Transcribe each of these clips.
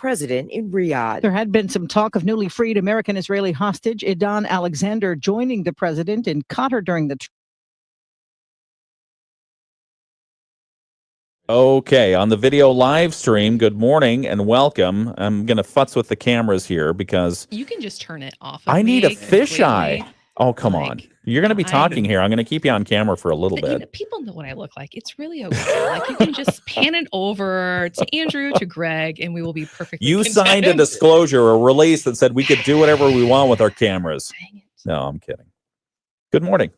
president in Riyadh. There had been some talk of newly freed American-Israeli hostage Idan Alexander joining the president in Qatar during the Okay, on the video live stream, good morning and welcome. I'm going to futz with the cameras here because you can just turn it off. I need a fisheye. Oh, come on. You're going to be talking here. I'm going to keep you on camera for a little bit. You know, people know what I look like. It's really okay. Like, you can just pan it over to Andrew, to Greg, and we will be perfectly You content. signed a disclosure, a release that said we could do whatever we want with our cameras. No, I'm kidding. Good morning.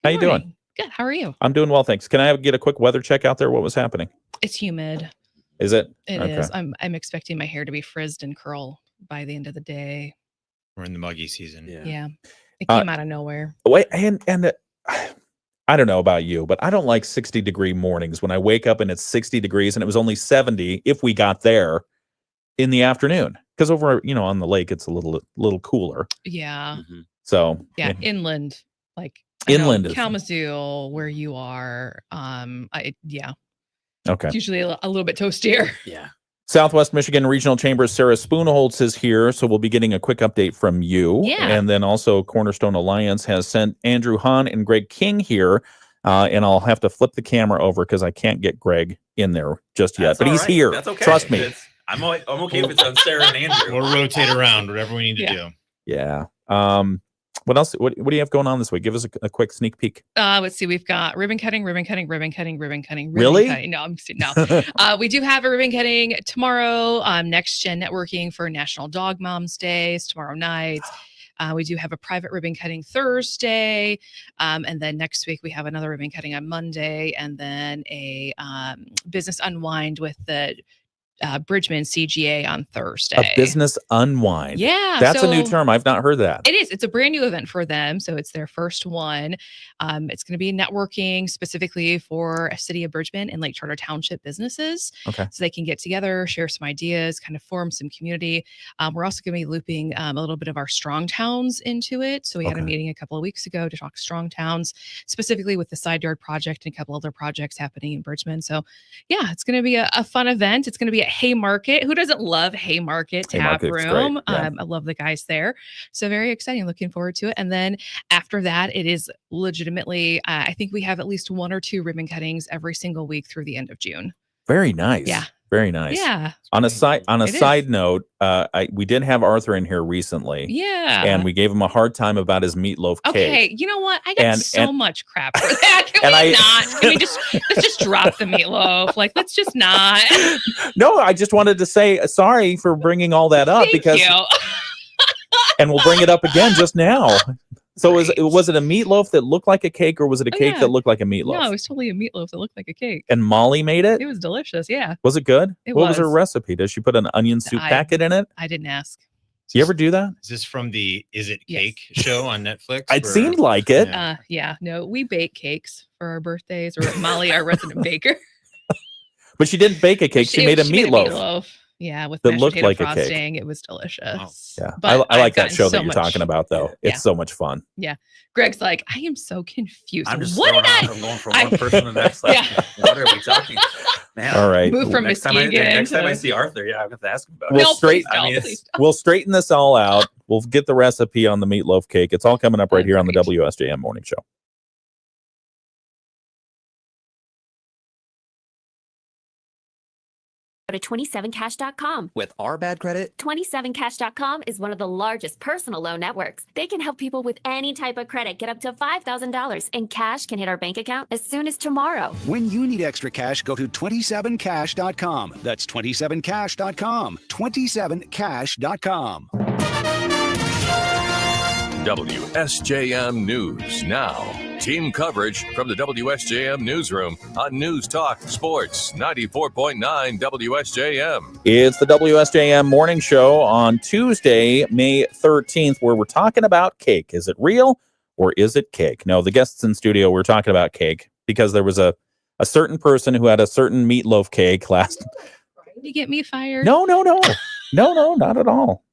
How you doing? Good. How are you? I'm doing well, thanks. Can I get a quick weather check out there? What was happening? It's humid. Is it? It is. I'm expecting my hair to be frizzed and curl by the end of the day. We're in the muggy season. Yeah. It came out of nowhere. Wait, and I don't know about you, but I don't like 60-degree mornings when I wake up and it's 60 degrees and it was only 70 if we got there in the afternoon. Because over, on the lake, it's a little cooler. Yeah. Mm-hmm. So inland, like inland, Kalamazoo, where you are. Okay. It's usually a little bit toastier. Yeah. Southwest Michigan Regional Chamber's Sarah Spoonholtz is here, so we'll be getting a quick update from you. Yeah. And then also Cornerstone Alliance has sent Andrew Hahn and Greg King here, and I'll have to flip the camera over because I can't get Greg in there just yet. But he's here. That's okay. Trust me. I'm okay if it's on Sarah and Andrew. We'll rotate around whatever we need to do. Yeah. What else? What do you have going on this week? Give us a quick sneak peek. Let's see. We've got ribbon cutting. Really? No, we do have a ribbon cutting tomorrow. Next Gen Networking for National Dog Moms Days tomorrow night. We do have a private ribbon cutting Thursday. And then next week we have another ribbon cutting on Monday, and then a business unwind with the Bridgman CGA on Thursday. A business unwind. Yeah. That's a new term. I've not heard that. It is. It's a brand new event for them. So it's their first one. It's going to be networking specifically for a city of Bridgman and Lake Charter Township businesses. Okay. So they can get together, share some ideas, kind of form some community. We're also going to be looping a little bit of our strong towns into it. So we had a meeting a couple of weeks ago to talk strong towns, specifically with the Side Yard Project and a couple other projects happening in Bridgman. So yeah, it's going to be a fun event. It's going to be at Haymarket. Who doesn't love Haymarket Tap Room? Yeah. I love the guys there. So very exciting. Looking forward to it. And then after that, it is legitimately, I think we have at least one or two ribbon cuttings every single week through the end of June. Very nice. Yeah. Very nice. Yeah. On a side note, we did have Arthur in here recently. Yeah. And we gave him a hard time about his meatloaf cake. Okay, you know what? I got so much crap for that. Can we let's just drop the meatloaf? Like, let's just not. No, I just wanted to say sorry for bringing all that up. Thank you. And we'll bring it up again just now. So was it a meatloaf that looked like a cake, or was it a cake that looked like a meatloaf? No, it was totally a meatloaf that looked like a cake. And Molly made it? It was delicious, yeah. Was it good? What was her was. recipe? Does she put an onion soup packet in it? I didn't ask. You ever do that? Is this from the Is It Cake show on Netflix? It seemed like it. Yeah, no, we bake cakes for our birthdays, or Molly, our resident baker. But she didn't bake a cake. She made a meatloaf. Yeah, with that mashed looked potato like frosting. A cake. It was delicious. Yeah, But I like I've that show gotten that so you're talking about, though. It's so much fun. Yeah. Greg's like, I am so confused. I'm just what did I'm going from one person to the next. Like, what are we talking? Man, all right. Move from next time I see Arthur, I'm going to ask him about it. We'll straighten this all out. We'll get the recipe on the meatloaf cake. It's all coming up right here on the WSJM Morning Show. Go to 27cash.com. With our bad credit, 27cash.com is one of the largest personal loan networks. They can help people with any type of credit get up to $5,000, and cash can hit our bank account as soon as tomorrow. When you need extra cash, go to 27cash.com. That's 27cash.com. 27cash.com. WSJM News Now. Team coverage from the WSJM Newsroom on News Talk Sports 94.9 WSJM. It's the WSJM Morning Show on Tuesday, May 13th, where we're talking about cake. Is it real or is it cake? No, the guests in studio, we're talking about cake because there was a certain person who had a certain meatloaf cake last. You get me fired? No, not at all.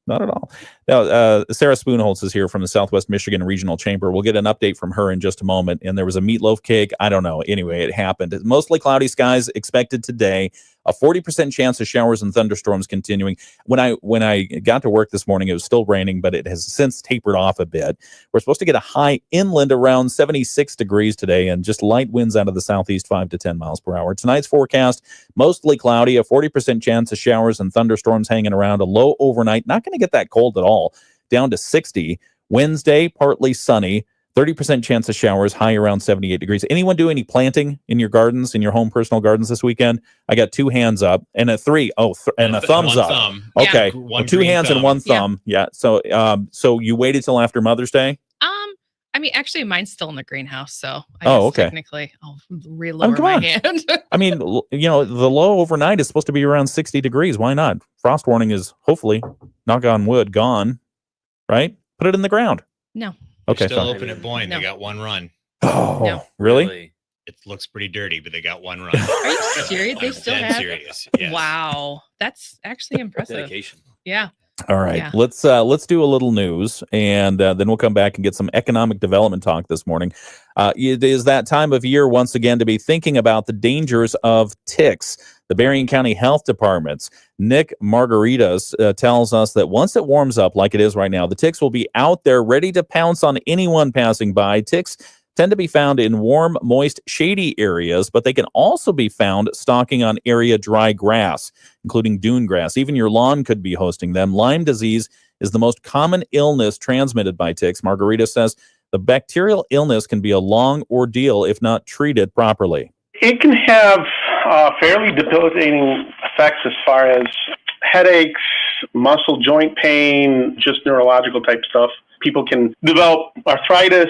Not at all. Now, Sarah Spoonholtz is here from the Southwest Michigan Regional Chamber. We'll get an update from her in just a moment. And there was a meatloaf cake. I don't know. Anyway, it happened. Mostly cloudy skies expected today. A 40% chance of showers and thunderstorms continuing. When I got to work this morning, it was still raining, but it has since tapered off a bit. We're supposed to get a high inland around 76 degrees today, and just light winds out of the southeast 5 to 10 miles per hour. Tonight's forecast, mostly cloudy, a 40% chance of showers and thunderstorms hanging around, a low overnight. Not going to get that cold at all, down to 60. Wednesday, partly sunny. 30% chance of showers, high around 78 degrees. Anyone do any planting in your gardens, in your home personal gardens this weekend? I got 2 hands up and a 3. And a thumbs up. Thumb. Okay. Yeah. One 2 green hands thumb. and 1 thumb. Yeah. So you waited till after Mother's Day? I mean, actually, mine's still in the greenhouse, so I Oh, guess okay. technically I'll relower come my on. hand. I mean, the low overnight is supposed to be around 60 degrees. Why not? Frost warning is hopefully, knock on wood, gone. Right? Put it in the ground. No. Okay. Still fine. open at Boyne. No. They got 1 run. Oh, No. really? It looks pretty dirty, but they got 1 run. Are you serious? They I'm still dead have? serious. Yes. Wow, that's actually impressive. Dedication. Yeah. All right, Yeah. let's do a little news, and then we'll come back and get some economic development talk this morning. It is that time of year once again to be thinking about the dangers of ticks. The Berrien County Health Department's Nick Margaritas tells us that once it warms up like it is right now, the ticks will be out there ready to pounce on anyone passing by. Ticks tend to be found in warm, moist, shady areas, but they can also be found stalking on area dry grass, including dune grass. Even your lawn could be hosting them. Lyme disease is the most common illness transmitted by ticks. Margarita says the bacterial illness can be a long ordeal if not treated properly. It can have fairly debilitating effects as far as headaches, muscle joint pain, just neurological type stuff. People can develop arthritis.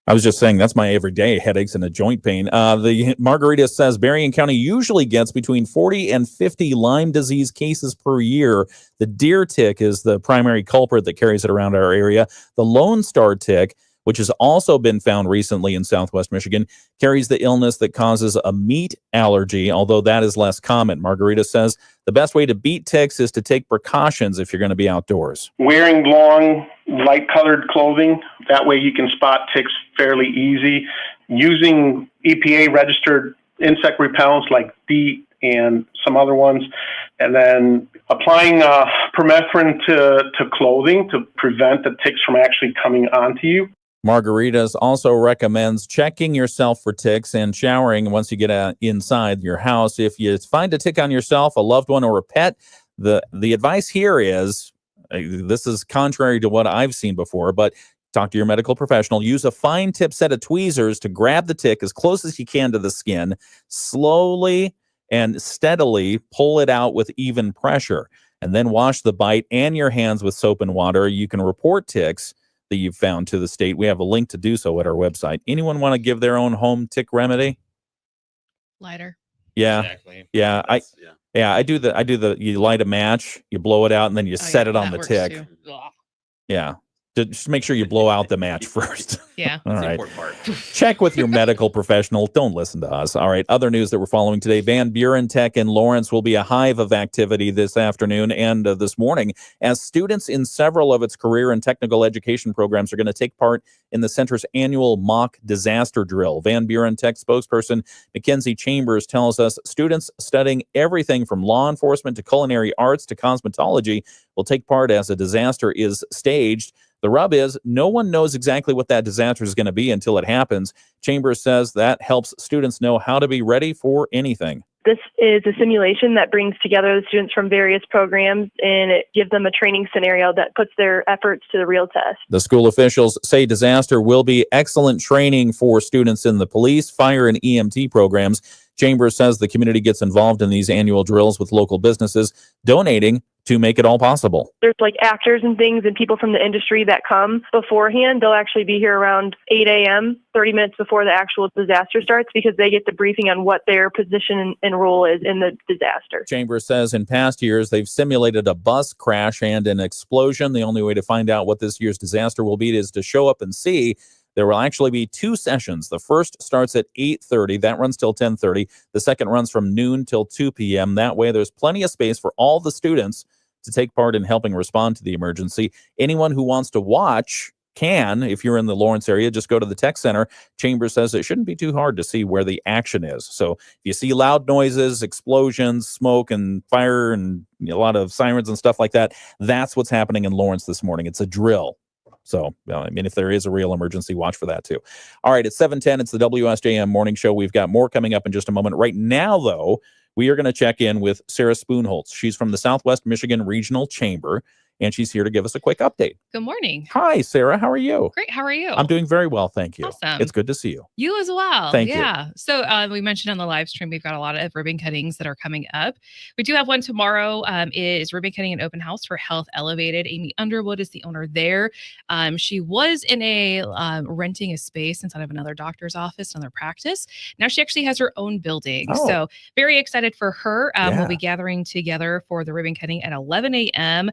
I was just saying that's my everyday headaches and a joint pain. The Margarita says Berrien County usually gets between 40 and 50 Lyme disease cases per year. The deer tick is the primary culprit that carries it around our area. The Lone Star tick, which has also been found recently in Southwest Michigan, carries the illness that causes a meat allergy, although that is less common. Margarita says the best way to beat ticks is to take precautions if you're going to be outdoors. Wearing long, light-colored clothing, that way you can spot ticks fairly easy. Using EPA-registered insect repellents like DEET and some other ones, and then applying permethrin to clothing to prevent the ticks from actually coming onto you. Margaritas also recommends checking yourself for ticks and showering once you get inside your house. If you find a tick on yourself, a loved one, or a pet, the advice here is, this is contrary to what I've seen before, but talk to your medical professional. Use a fine tip set of tweezers to grab the tick as close as you can to the skin. Slowly and steadily pull it out with even pressure, and then wash the bite and your hands with soap and water. You can report ticks that you've found to the state. We have a link to do so at our website. Anyone want to give their own home tick remedy? Lighter. Yeah. Exactly. Yeah. I do the, you light a match, you blow it out, and then you set it on the tick. Yeah. Just make sure you blow out the match first. Yeah. All That's the right. important part. Check with your medical professional. Don't listen to us. All right. Other news that we're following today. Van Buren Tech in Lawrence will be a hive of activity this afternoon and this morning as students in several of its career and technical education programs are going to take part in the center's annual mock disaster drill. Van Buren Tech spokesperson Mackenzie Chambers tells us students studying everything from law enforcement to culinary arts to cosmetology will take part as a disaster is staged. The rub is no one knows exactly what that disaster is going to be until it happens. Chambers says that helps students know how to be ready for anything. This is a simulation that brings together the students from various programs, and it gives them a training scenario that puts their efforts to the real test. The school officials say disaster will be excellent training for students in the police, fire, and EMT programs. Chambers says the community gets involved in these annual drills with local businesses, donating to make it all possible. There's like actors and things and people from the industry that come beforehand. They'll actually be here around 8 a.m., 30 minutes before the actual disaster starts, because they get the briefing on what their position and role is in the disaster. Chambers says in past years, they've simulated a bus crash and an explosion. The only way to find out what this year's disaster will be is to show up and see. There will actually be 2 sessions. The first starts at 8:30. That runs till 10:30. The second runs from noon till 2 p.m. That way, there's plenty of space for all the students to take part in helping respond to the emergency. Anyone who wants to watch can, if you're in the Lawrence area, just go to the tech center. Chambers says it shouldn't be too hard to see where the action is. So if you see loud noises, explosions, smoke, and fire, and a lot of sirens and stuff like that, that's what's happening in Lawrence this morning. It's a drill. So, I mean, if there is a real emergency, watch for that too. All right, it's 7:10. It's the WSJM Morning Show. We've got more coming up in just a moment. Right now, though, we are going to check in with Sarah Spoonholtz. She's from the Southwest Michigan Regional Chamber, and she's here to give us a quick update. Good morning. Hi, Sarah. How are you? Great. How are you? I'm doing very well, thank you. Awesome. It's good to see you. You as well. Thank you. Yeah. So we mentioned on the live stream, we've got a lot of ribbon cuttings that are coming up. We do have one tomorrow. Is ribbon cutting and open house for Health Elevated. Amy Underwood is the owner there. She was in a renting a space inside of another doctor's office, another practice. Now she actually has her own building. Oh. So very excited for her. Yeah. We'll be gathering together for the ribbon cutting at 11 a.m.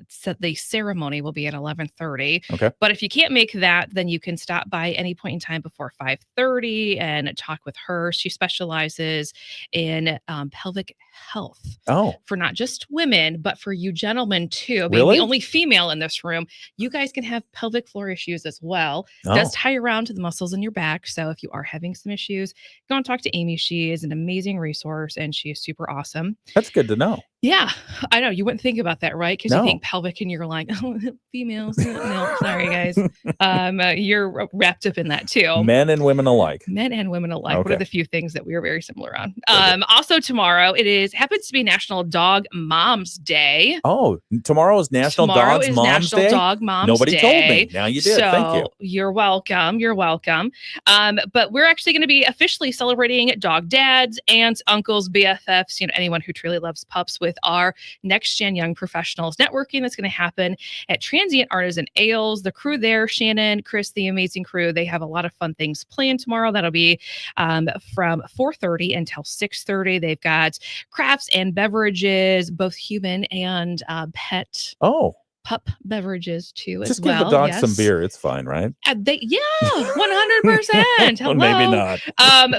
So the ceremony will be at 11:30. Okay. But if you can't make that, then you can stop by any point in time before 5:30 and talk with her. She specializes in pelvic health for not just women, but for you gentlemen too. Being Really? the only female in this room, you guys can have pelvic floor issues as well. Does tie around to the muscles in your back. So if you are having some issues, go and talk to Amy. She is an amazing resource and she is super awesome. That's good to know. Yeah, I know. You wouldn't think about that, right? Because No. you think pelvic and you're like, oh, females. No, sorry, guys. You're wrapped up in that too. Men and women alike. Men and women alike. What Okay. are the few things that we are very similar on? Also tomorrow, happens to be National Dog Moms Day. Oh, tomorrow is National Tomorrow Dogs is Moms National Day? Dog Moms Nobody Day. told me. Now you did. So Thank you. You're welcome. You're welcome. But we're actually going to be officially celebrating dog dads, aunts, uncles, BFFs, anyone who truly loves pups with our Next Gen Young Professionals networking that's going to happen at Transient Artisan Ales. The crew there, Shannon, Chris, the amazing crew, they have a lot of fun things planned tomorrow. That'll be from 4:30 until 6:30. They've got crafts and beverages, both human and pet. Pup beverages too as Just well. give the dogs yes. some beer. It's fine, right? 100%. Well, maybe not.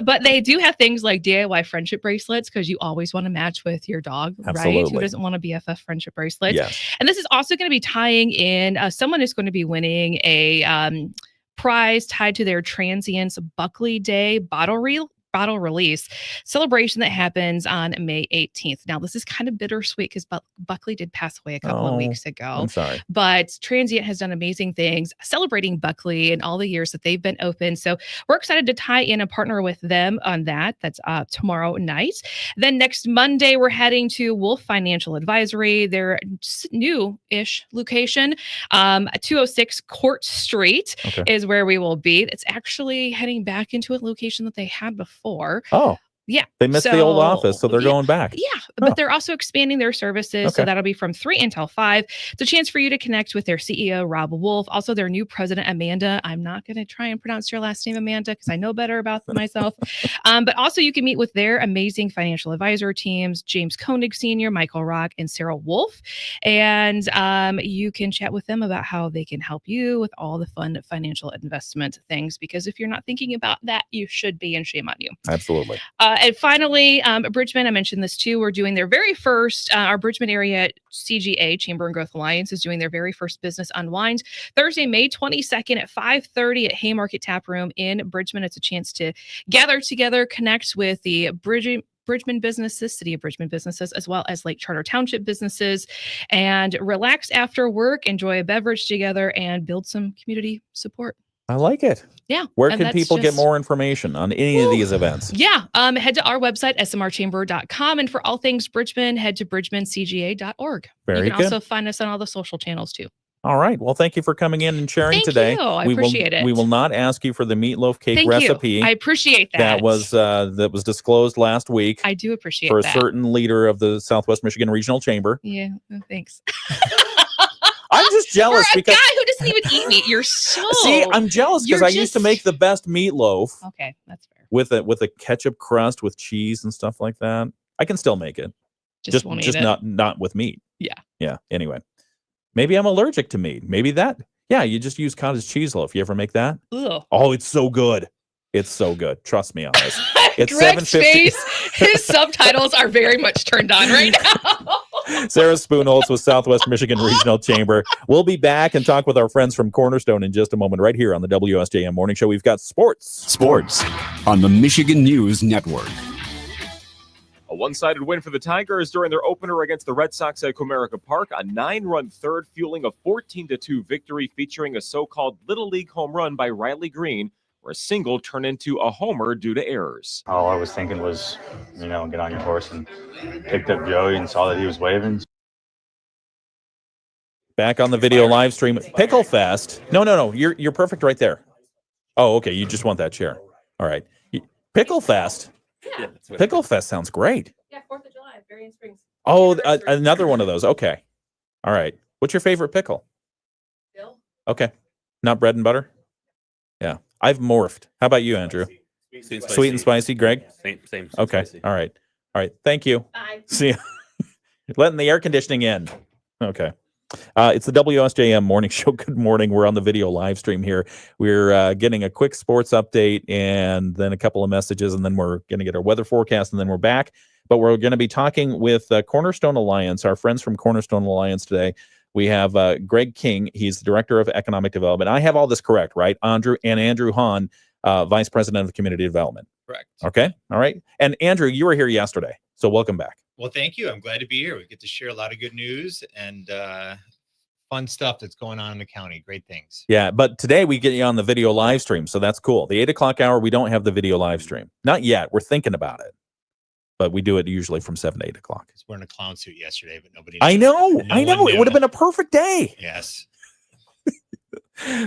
But they do have things like DIY friendship bracelets because you always want to match with your dog, right? Absolutely. Who doesn't want a BFF friendship bracelet? Yes. And this is also going to be tying in, someone is going to be winning a prize tied to their Transients Buckley Day bottle release celebration that happens on May 18th. Now, this is kind of bittersweet because Buckley did pass away a couple of weeks ago. I'm sorry. But Transient has done amazing things celebrating Buckley and all the years that they've been open. So we're excited to tie in and partner with them on that. That's tomorrow night. Then next Monday, we're heading to Wolf Financial Advisory, their new-ish location. 206 Court Street is where we will be. It's actually heading back into a location that they had before. Oh. Yeah. They missed the old office, so they're going back. Yeah. But they're also expanding their services. So Okay. that'll be from 3 until 5. It's a chance for you to connect with their CEO, Rob Wolf, also their new president, Amanda. I'm not going to try and pronounce your last name, Amanda, because I know better about myself. But also you can meet with their amazing financial advisor teams, James Koenig Sr., Michael Rock, and Sarah Wolf. And you can chat with them about how they can help you with all the fun financial investment things. Because if you're not thinking about that, you should be, and shame on you. Absolutely. And finally, Bridgman, I mentioned this too. We're doing their very first, our Bridgman area CGA, Chamber and Growth Alliance, is doing their very first business unwind Thursday, May 22nd at 5:30 at Haymarket Tap Room in Bridgman. It's a chance to gather together, connect with the Bridgman businesses, City of Bridgman businesses, as well as Lake Charter Township businesses, and relax after work, enjoy a beverage together, and build some community support. I like it. Yeah. Where and can that's people get just- more information on any of these events? Yeah. Head to our website, smrchamber.com. And for all things Bridgman, head to bridgmancga.org. Very You can good. also find us on all the social channels too. All right. Well, thank you for coming in and sharing Thank today. you. I we appreciate it. We will not ask you for the meatloaf cake Thank recipe. you. I appreciate that. That was disclosed last week I do appreciate for a that. certain leader of the Southwest Michigan Regional Chamber. Yeah. Thanks. I'm just jealous For a because guy who doesn't even eat meat, you're so. see, I'm jealous because You're I used to just- make the best meatloaf Okay, that's fair. with a ketchup crust with cheese and stuff like that. I can still make it. Just won't eat it. not with meat. Yeah. Yeah. Anyway, maybe I'm allergic to meat. Maybe that. Yeah, you just use cottage cheese loaf. You ever make that? Ugh. Oh, it's so good. It's so good. Trust me on this. It's Greg's 7:50. face, his subtitles are very much turned on right now. Sarah Spoonholtz with Southwest Michigan Regional Chamber. We'll be back and talk with our friends from Cornerstone in just a moment, right here on the WSJM Morning Show. We've got sports on the Michigan News Network. A one-sided win for the Tigers during their opener against the Red Sox at Comerica Park. A 9-run third fueling a 14-2 victory featuring a so-called Little League home run by Riley Green, where a single turned into a homer due to errors. All I was thinking was, get on your horse, and picked up Joey and saw that he was waving. Back on the video live stream. Pickle Fest. No. You're perfect right there. Oh, okay. You just want that chair. All right. Pickle Fest. Yeah. Pickle Fest sounds great. Yeah, 4th of July, Berrien Springs. Oh, another one of those. Okay. All right. What's your favorite pickle? Bill? Okay. Not bread and butter? Yeah. I've morphed. How about you, Andrew? Sweet and spicy. Greg? Same. Okay. Spicy. All right. Thank you. Bye. See ya. Letting the air conditioning in. Okay. It's the WSJM Morning Show. Good morning. We're on the video live stream here. We're getting a quick sports update and then a couple of messages, and then we're going to get our weather forecast, and then we're back. But we're going to be talking with Cornerstone Alliance, our friends from Cornerstone Alliance today. We have Greg King. He's the Director of Economic Development. I have all this correct, right? Andrew Hahn, Vice President of Community Development. Correct. Okay. All right. And Andrew, you were here yesterday, so welcome back. Well, thank you. I'm glad to be here. We get to share a lot of good news and fun stuff that's going on in the county. Great things. Yeah, but today we get you on the video live stream, so that's cool. The 8 o'clock hour, we don't have the video live stream. Not yet. We're thinking about it. But we do it usually from 7 to 8 o'clock. I was wearing a clown suit yesterday, but nobody. I know. No It would have been a perfect day. Yes.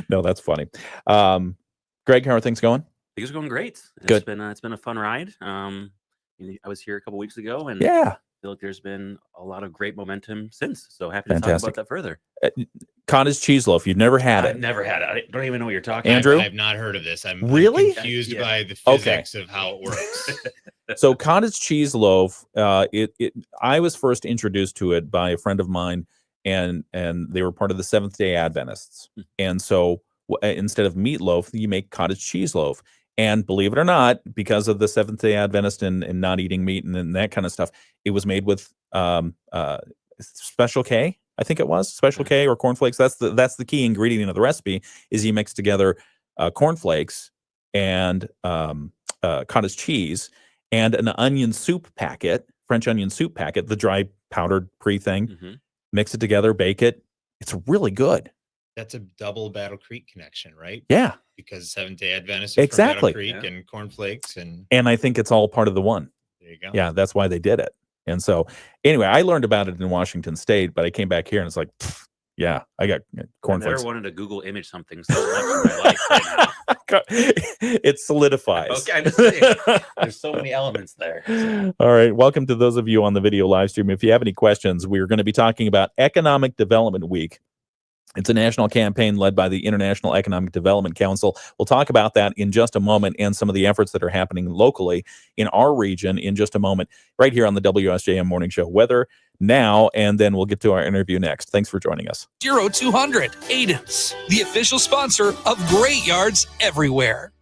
No, that's funny. Greg, how are things going? Things are going great. Good. It's been a fun ride. I was here a couple weeks ago, and Yeah. I feel like there's been a lot of great momentum since. So happy to Fantastic. talk about that further. Cottage cheese loaf. You've never had I've it. never had it. I don't even know what you're talking Andrew? I've not heard of this. I'm Really? confused Yeah. by the Okay. physics of how it works. So cottage cheese loaf, I was first introduced to it by a friend of mine, and they were part of the Seventh-day Adventists. And so instead of meatloaf, you make cottage cheese loaf. And believe it or not, because of the Seventh-day Adventist and not eating meat and that kind of stuff, it was made with Special K, I think it was Special K or cornflakes. That's the key ingredient of the recipe. Is you mix together cornflakes and cottage cheese and an onion soup packet, French onion soup packet, the dry powdered thing. Mm-hmm. Mix it together, bake it. It's really good. That's a double Battle Creek connection, right? Yeah. Because Seventh-day Adventists are Exactly. from Battle Creek and cornflakes and And I think it's all part of the one. there you go. Yeah, that's why they did it. And so, anyway, I learned about it in Washington State, but I came back here and it's like, pfft, yeah, I got I cornflakes. never wanted to Google image something so much in my life right now. It solidifies. Okay, I'm just saying. There's so many elements there. All right. Welcome to those of you on the video live stream. If you have any questions, we're going to be talking about Economic Development Week. It's a national campaign led by the International Economic Development Council. We'll talk about that in just a moment and some of the efforts that are happening locally in our region in just a moment, right here on the WSJM Morning Show. Weather now, and then we'll get to our interview next. Thanks for joining us. 0200 Adams, the official sponsor of Great Yards Everywhere.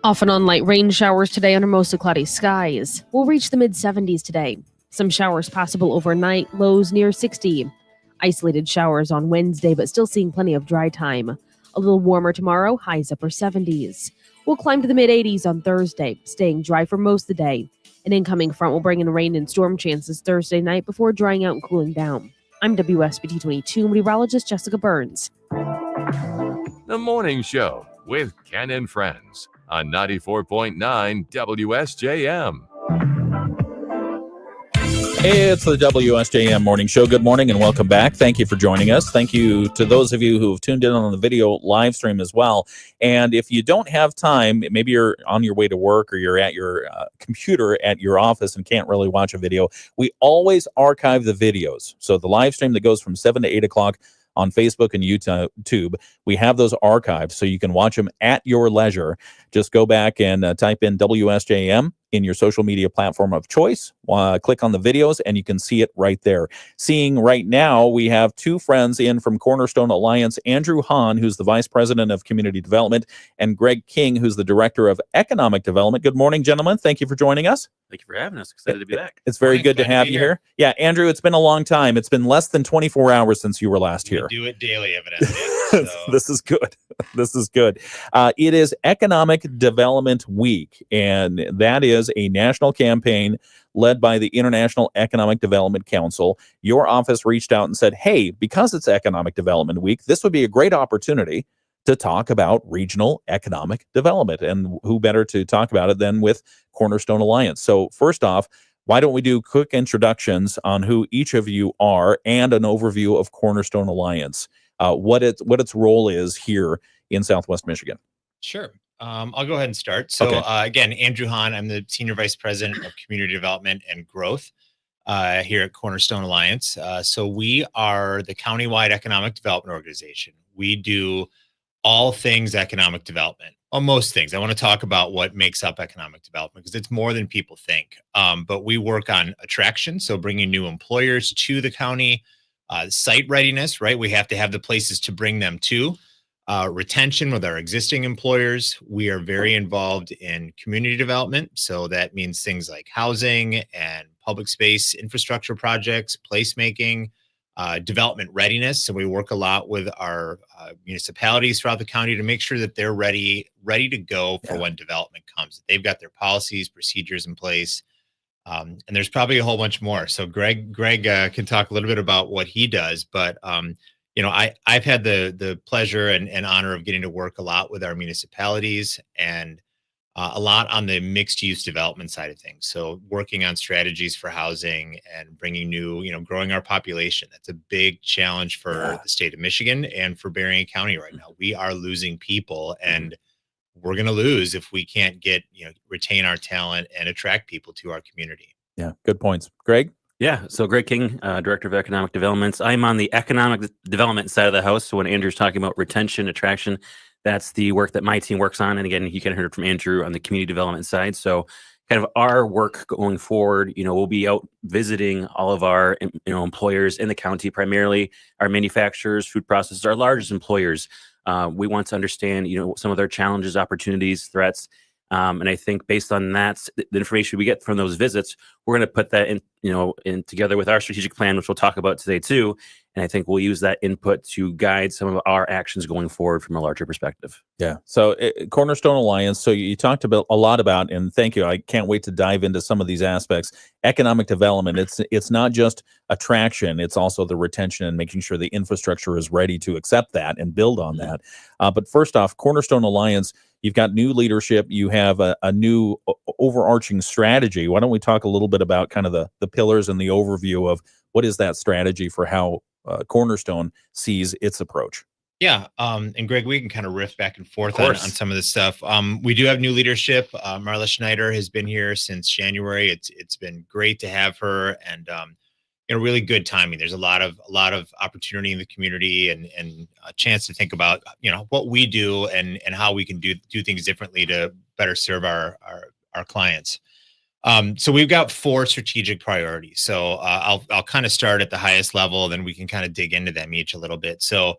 Off and on light rain showers today under mostly cloudy skies. We'll reach the mid-70s today. Some showers possible overnight, lows near 60. Isolated showers on Wednesday, but still seeing plenty of dry time. A little warmer tomorrow, highs upper 70s. We'll climb to the mid-80s on Thursday, staying dry for most of the day. An incoming front will bring in rain and storm chances Thursday night before drying out and cooling down. I'm WSBT 22 meteorologist Jessica Burns. The Morning Show with Ken and Friends on 94.9 WSJM. It's the WSJM Morning Show. Good morning and welcome back. Thank you for joining us. Thank you to those of you who have tuned in on the video live stream as well. And if you don't have time, maybe you're on your way to work or you're at your computer at your office and can't really watch a video, we always archive the videos. So the live stream that goes from 7 to 8 o'clock on Facebook and YouTube, we have those archived so you can watch them at your leisure. Just go back and type in WSJM in your social media platform of choice. Click on the videos and you can see it right there. Seeing right now, we have two friends in from Cornerstone Alliance, Andrew Hahn, who's the Vice President of Community Development, and Greg King, who's the Director of Economic Development. Good morning, gentlemen. Thank you for joining us. Thank you for having us. Excited to be back. It's very good to have you here. Yeah, Andrew, it's been a long time. It's been less than 24 hours since you were last here. We do it daily, evidently. So. This is good. This is good. It is Economic Development Week, and that is a national campaign led by the International Economic Development Council. Your office reached out and said, hey, because it's Economic Development Week, this would be a great opportunity to talk about regional economic development. And who better to talk about it than with Cornerstone Alliance? So first off, why don't we do quick introductions on who each of you are and an overview of Cornerstone Alliance, what its role is here in Southwest Michigan? Sure. I'll go ahead and start. So Okay. again, Andrew Hahn, I'm the Senior Vice President of Community Development and Growth here at Cornerstone Alliance. So we are the countywide economic development organization. We do all things economic development. Well, most things. I want to talk about what makes up economic development because it's more than people think. But we work on attraction, so bringing new employers to the county, site readiness, right? We have to have the places to bring them to. Retention with our existing employers. We are very involved in community development. So that means things like housing and public space infrastructure projects, placemaking, development readiness. So we work a lot with our municipalities throughout the county to make sure that they're ready to go for when development comes. They've got their policies, procedures in place. And there's probably a whole bunch more. So Greg can talk a little bit about what he does, but I've had the pleasure and honor of getting to work a lot with our municipalities and a lot on the mixed use development side of things. So working on strategies for housing and bringing new, growing our population. That's a big challenge for the state of Michigan and for Berrien County right now. We are losing people and we're going to lose if we can't retain our talent and attract people to our community. Yeah, good points. Greg? Yeah. So Greg King, Director of Economic Development. I'm on the economic development side of the house. So when Andrew's talking about retention, attraction, that's the work that my team works on. And again, you can hear from Andrew on the community development side. So kind of our work going forward, we'll be out visiting all of our, employers in the county, primarily our manufacturers, food processors, our largest employers. We want to understand, some of their challenges, opportunities, threats. And I think based on that, the information we get from those visits, we're going to put that in together with our strategic plan, which we'll talk about today too. And I think we'll use that input to guide some of our actions going forward from a larger perspective. Yeah. So Cornerstone Alliance. So you talked about a lot about, and thank you. I can't wait to dive into some of these aspects. Economic development. It's not just attraction. It's also the retention and making sure the infrastructure is ready to accept that and build on that. But first off, Cornerstone Alliance, you've got new leadership. You have a new overarching strategy. Why don't we talk a little bit about kind of the pillars and the overview of what is that strategy for how Cornerstone sees its approach? Yeah. And Greg, we can kind of riff back and forth on some of this stuff. We do have new leadership. Marla Schneider has been here since January. It's been great to have her and really good timing. There's a lot of opportunity in the community and a chance to think about, what we do and how we can do things differently to better serve our clients. So we've got 4 strategic priorities. So I'll kind of start at the highest level, then we can kind of dig into them each a little bit. So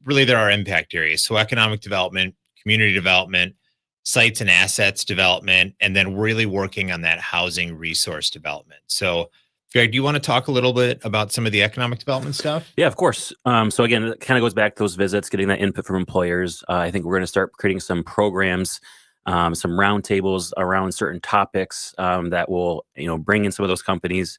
really there are impact areas. So economic development, community development, sites and assets development, and then really working on that housing resource development. So Greg, do you want to talk a little bit about some of the economic development stuff? Yeah, of course. So again, it kind of goes back to those visits, getting that input from employers. I think we're going to start creating some programs, some roundtables around certain topics that will, bring in some of those companies,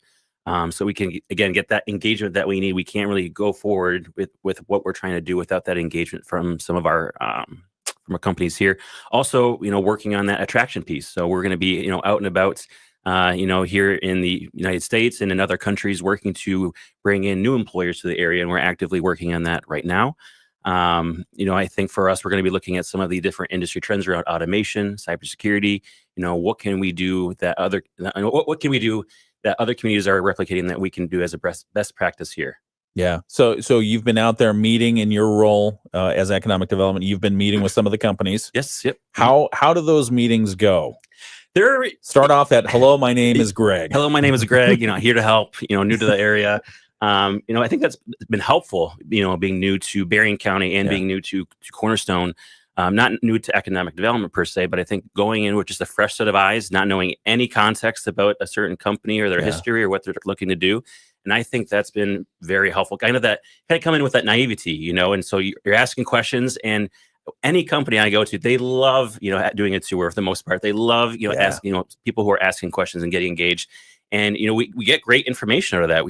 so we can again get that engagement that we need. We can't really go forward with what we're trying to do without that engagement from some of our from our companies here. Also, working on that attraction piece. So we're going to be, out and about, here in the United States and in other countries, working to bring in new employers to the area, and we're actively working on that right now. I think for us, we're going to be looking at some of the different industry trends around automation, cybersecurity. What can we do that what can we do that other communities are replicating that we can do as a best practice here? Yeah. So you've been out there meeting in your role as economic development. You've been meeting with some of the companies. Yes. Yep. How do those meetings go? Start off at, hello, my name is Greg. Hello, my name is Greg. Here to help, new to the area. I think that's been helpful, being new to Berrien County and being new to Cornerstone. not new to economic development per se, but I think going in with just a fresh set of eyes, not knowing any context about a certain company or their history or what they're looking to do. And I think that's been very helpful. Kind of come in with that naivety, and so you're asking questions, and any company I go to, they love, doing a tour for the most part. They love, asking, people who are asking questions and getting engaged. And, we get great information out of that.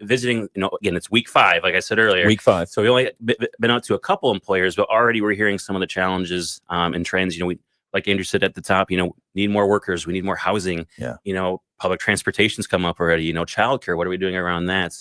Visiting, again, it's week 5, like I said earlier. Week 5. So we only been out to a couple employers, but already we're hearing some of the challenges and trends. We, like Andrew said at the top, need more workers. We need more housing. Yeah. Public transportation's come up already. Childcare. What are we doing around that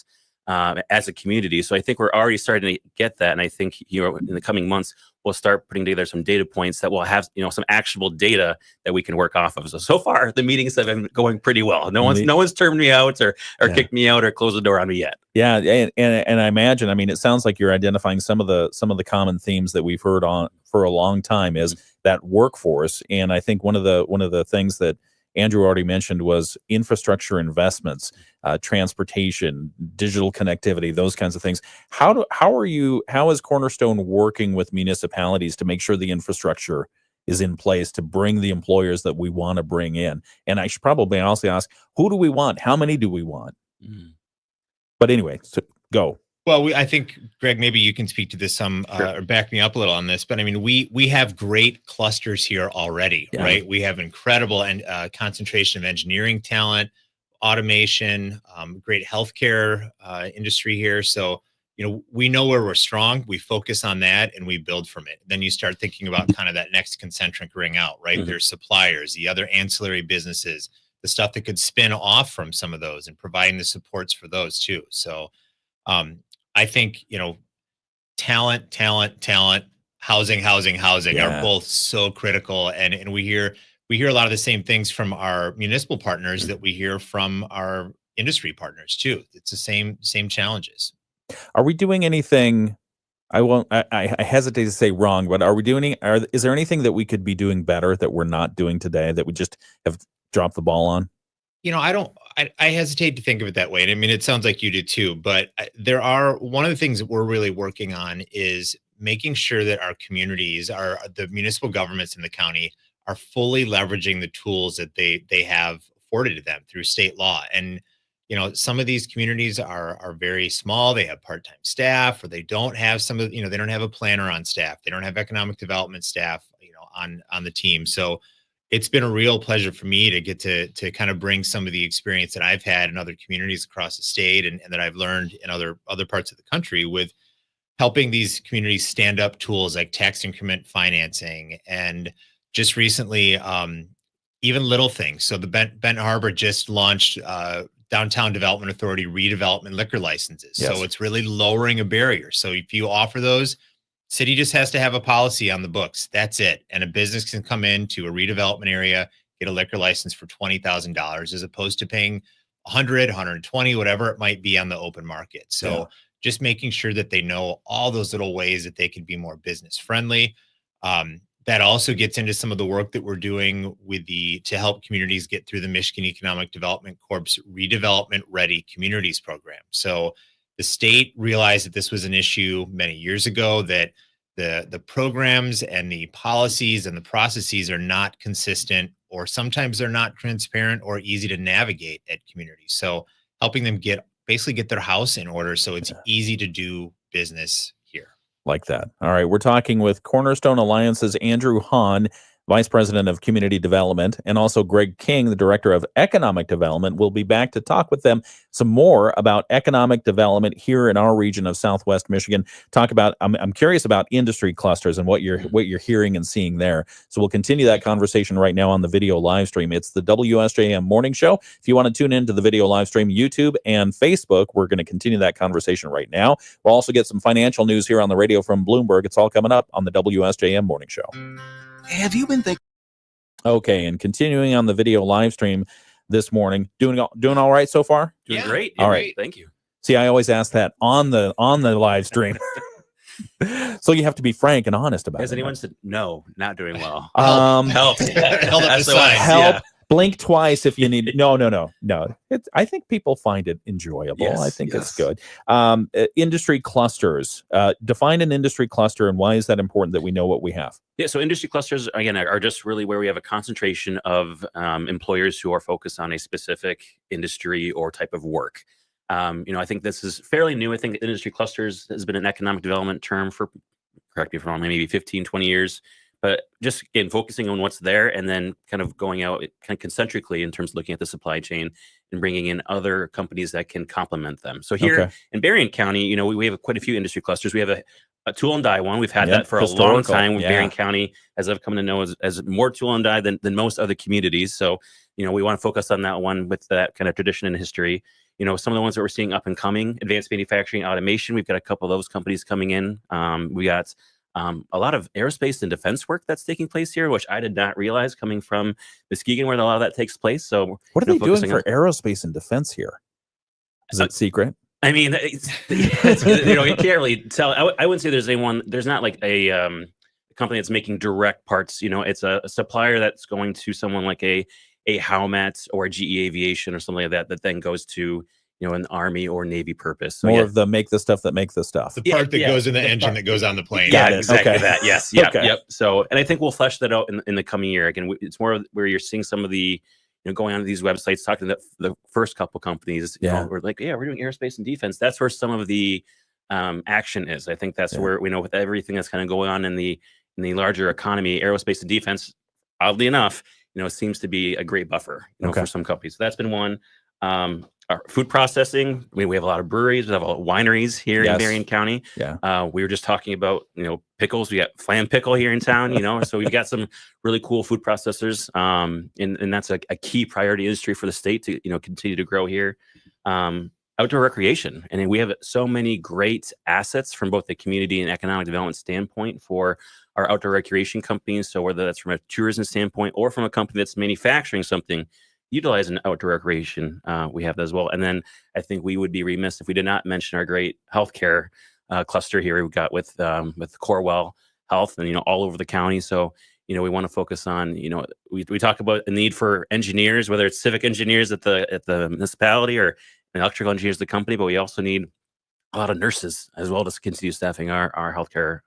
as a community? So I think we're already starting to get that. And I think, in the coming months, we'll start putting together some data points that will have, some actionable data that we can work off of. So far, the meetings have been going pretty well. No one's turned me out or kicked me out or closed the door on me yet. Yeah, and I imagine, it sounds like you're identifying some of the common themes that we've heard on for a long time is that workforce. And I think one of the things that Andrew already mentioned was infrastructure investments, transportation, digital connectivity, those kinds of things. How is Cornerstone working with municipalities to make sure the infrastructure is in place to bring the employers that we want to bring in? And I should probably also ask, who do we want? How many do we want? But anyway, so go. Well, I think, Greg, maybe you can speak to this some or back me up a little on this. But we have great clusters here already, right? We have incredible concentration of engineering talent, automation, great healthcare industry here. So, we know where we're strong. We focus on that and we build from it. Then you start thinking about kind of that next concentric ring out, right? There's suppliers, the other ancillary businesses, the stuff that could spin off from some of those and providing the supports for those too. So, I think, talent, housing are both so critical. And we hear a lot of the same things from our municipal partners that we hear from our industry partners too. It's the same challenges. Are we doing anything? I hesitate to say wrong, but are we doing is there anything that we could be doing better that we're not doing today that we just have dropped the ball on? I hesitate to think of it that way. And it sounds like you did too, but one of the things that we're really working on is making sure that our communities, the municipal governments in the county are fully leveraging the tools that they have afforded to them through state law. And, some of these communities are very small. They have part-time staff, or they don't have they don't have a planner on staff. They don't have economic development staff, on the team. So it's been a real pleasure for me to get to kind of bring some of the experience that I've had in other communities across the state and that I've learned in other parts of the country with helping these communities stand up tools like tax increment financing. And just recently, even little things. So the Benton Harbor just launched Downtown Development Authority redevelopment liquor licenses. Yes. So it's really lowering a barrier. So if you offer those, city just has to have a policy on the books. That's it. And a business can come into a redevelopment area, get a liquor license for $20,000 as opposed to paying $100, $120, whatever it might be on the open market. So just making sure that they know all those little ways that they can be more business friendly. That also gets into some of the work that we're doing to help communities get through the Michigan Economic Development Corp's Redevelopment Ready Communities program. So the state realized that this was an issue many years ago, that the programs and the policies and the processes are not consistent, or sometimes they're not transparent or easy to navigate at communities. So helping them get their house in order so it's easy to do business here. Like that. All right. We're talking with Cornerstone Alliance's Andrew Hahn, Vice President of Community Development, and also Greg King, the Director of Economic Development. We'll be back to talk with them some more about economic development here in our region of Southwest Michigan. I'm curious about industry clusters and what you're hearing and seeing there. So we'll continue that conversation right now on the video live stream. It's the WSJM Morning Show. If you want to tune into the video live stream, YouTube and Facebook, we're going to continue that conversation right now. We'll also get some financial news here on the radio from Bloomberg. It's all coming up on the WSJM Morning Show. Have you been thinking? Okay, and continuing on the video live stream this morning, doing all right so far? Doing great. All right. Thank you. See, I always ask that on the live stream. So you have to be frank and honest about it. Has anyone said no, not doing well? Help. Held up the signs, help. Blink twice if you need. No. I think people find it enjoyable. Yes, I think yes. it's good. Industry clusters. Define an industry cluster, and why is that important that we know what we have? Yeah, so industry clusters, again, are just really where we have a concentration of employers who are focused on a specific industry or type of work. I think this is fairly new. I think industry clusters has been an economic development term for, correct me if I'm wrong, maybe 15, 20 years. But just, again, focusing on what's there and then kind of going out kind of concentrically in terms of looking at the supply chain and bringing in other companies that can complement them. So here in Berrien County, we have quite a few industry clusters. We have a tool and die one. We've had that for a long time. Berrien County, as I've come to know, as more tool and die than most other communities. So, we want to focus on that one with that kind of tradition and history. Some of the ones that we're seeing up and coming, advanced manufacturing, automation. We've got a couple of those companies coming in. We got a lot of aerospace and defense work that's taking place here, which I did not realize coming from Muskegon, where a lot of that takes place. So, what are they doing for aerospace and defense here? Is it secret? I mean, you can't really tell. I wouldn't say there's anyone. There's not like a company that's making direct parts. It's a supplier that's going to someone like a Howmet or a GE Aviation or something like that, that then goes to an Army or Navy purpose. So, more of the make the stuff that makes the stuff. The part that goes in the engine that goes on the plane. Yeah, exactly that. Yes. Yep. So, and I think we'll flesh that out in the coming year. Again, it's more where you're seeing some of the, going onto these websites, talking to the first couple companies, we're like, we're doing aerospace and defense. That's where some of the action is. I think that's where, with everything that's kind of going on in the larger economy, aerospace and defense, oddly enough, seems to be a great buffer, for some companies. So that's been one. Our food processing. We have a lot of breweries. We have a lot of wineries here in Berrien County. Yeah. We were just talking about, pickles. We got Flam Pickle here in town, so we've got some really cool food processors. And that's a key priority industry for the state to, continue to grow here. Outdoor recreation. And we have so many great assets from both the community and economic development standpoint for our outdoor recreation companies. So whether that's from a tourism standpoint or from a company that's manufacturing something, utilize an outdoor recreation. We have that as well. And then I think we would be remiss if we did not mention our great healthcare cluster here we've got with Corewell Health and, all over the county. So, we want to focus on, we talk about the need for engineers, whether it's civic engineers at the municipality or electrical engineers at the company, but we also need a lot of nurses as well to continue staffing our healthcare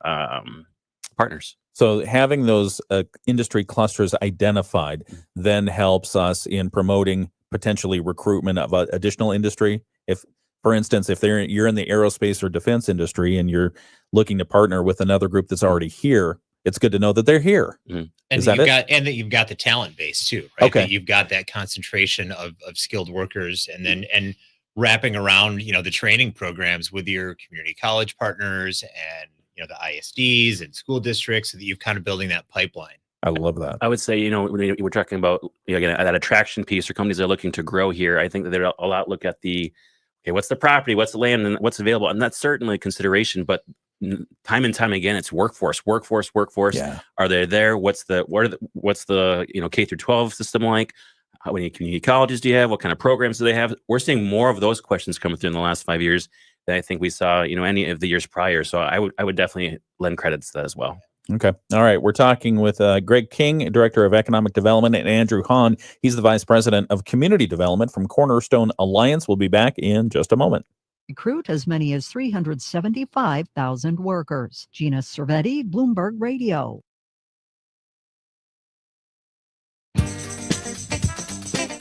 partners. So having those industry clusters identified then helps us in promoting potentially recruitment of additional industry. If, for instance, if you're in the aerospace or defense industry and you're looking to partner with another group that's already here, it's good to know that they're here. And Is that that and that you've got the talent base too, right? Okay. That you've got that concentration of skilled workers, and then wrapping around, the training programs with your community college partners and the ISDs and school districts, so that you've kind of building that pipeline. I love that. I would say, when we're talking about, again, that attraction piece or companies that are looking to grow here, I think that they're a lot look at what's the property, what's the land, and what's available. And that's certainly a consideration, but time and time again, it's workforce. Yeah. Are they there? What's the K through 12 system like? How many community colleges do you have? What kind of programs do they have? We're seeing more of those questions coming through in the last 5 years than I think we saw, any of the years prior. So I would definitely lend credits to that as well. Okay. All right. We're talking with Greg King, Director of Economic Development, and Andrew Hahn. He's the Vice President of Community Development from Cornerstone Alliance. We'll be back in just a moment. Recruit as many as 375,000 workers. Gina Cervetti, Bloomberg Radio.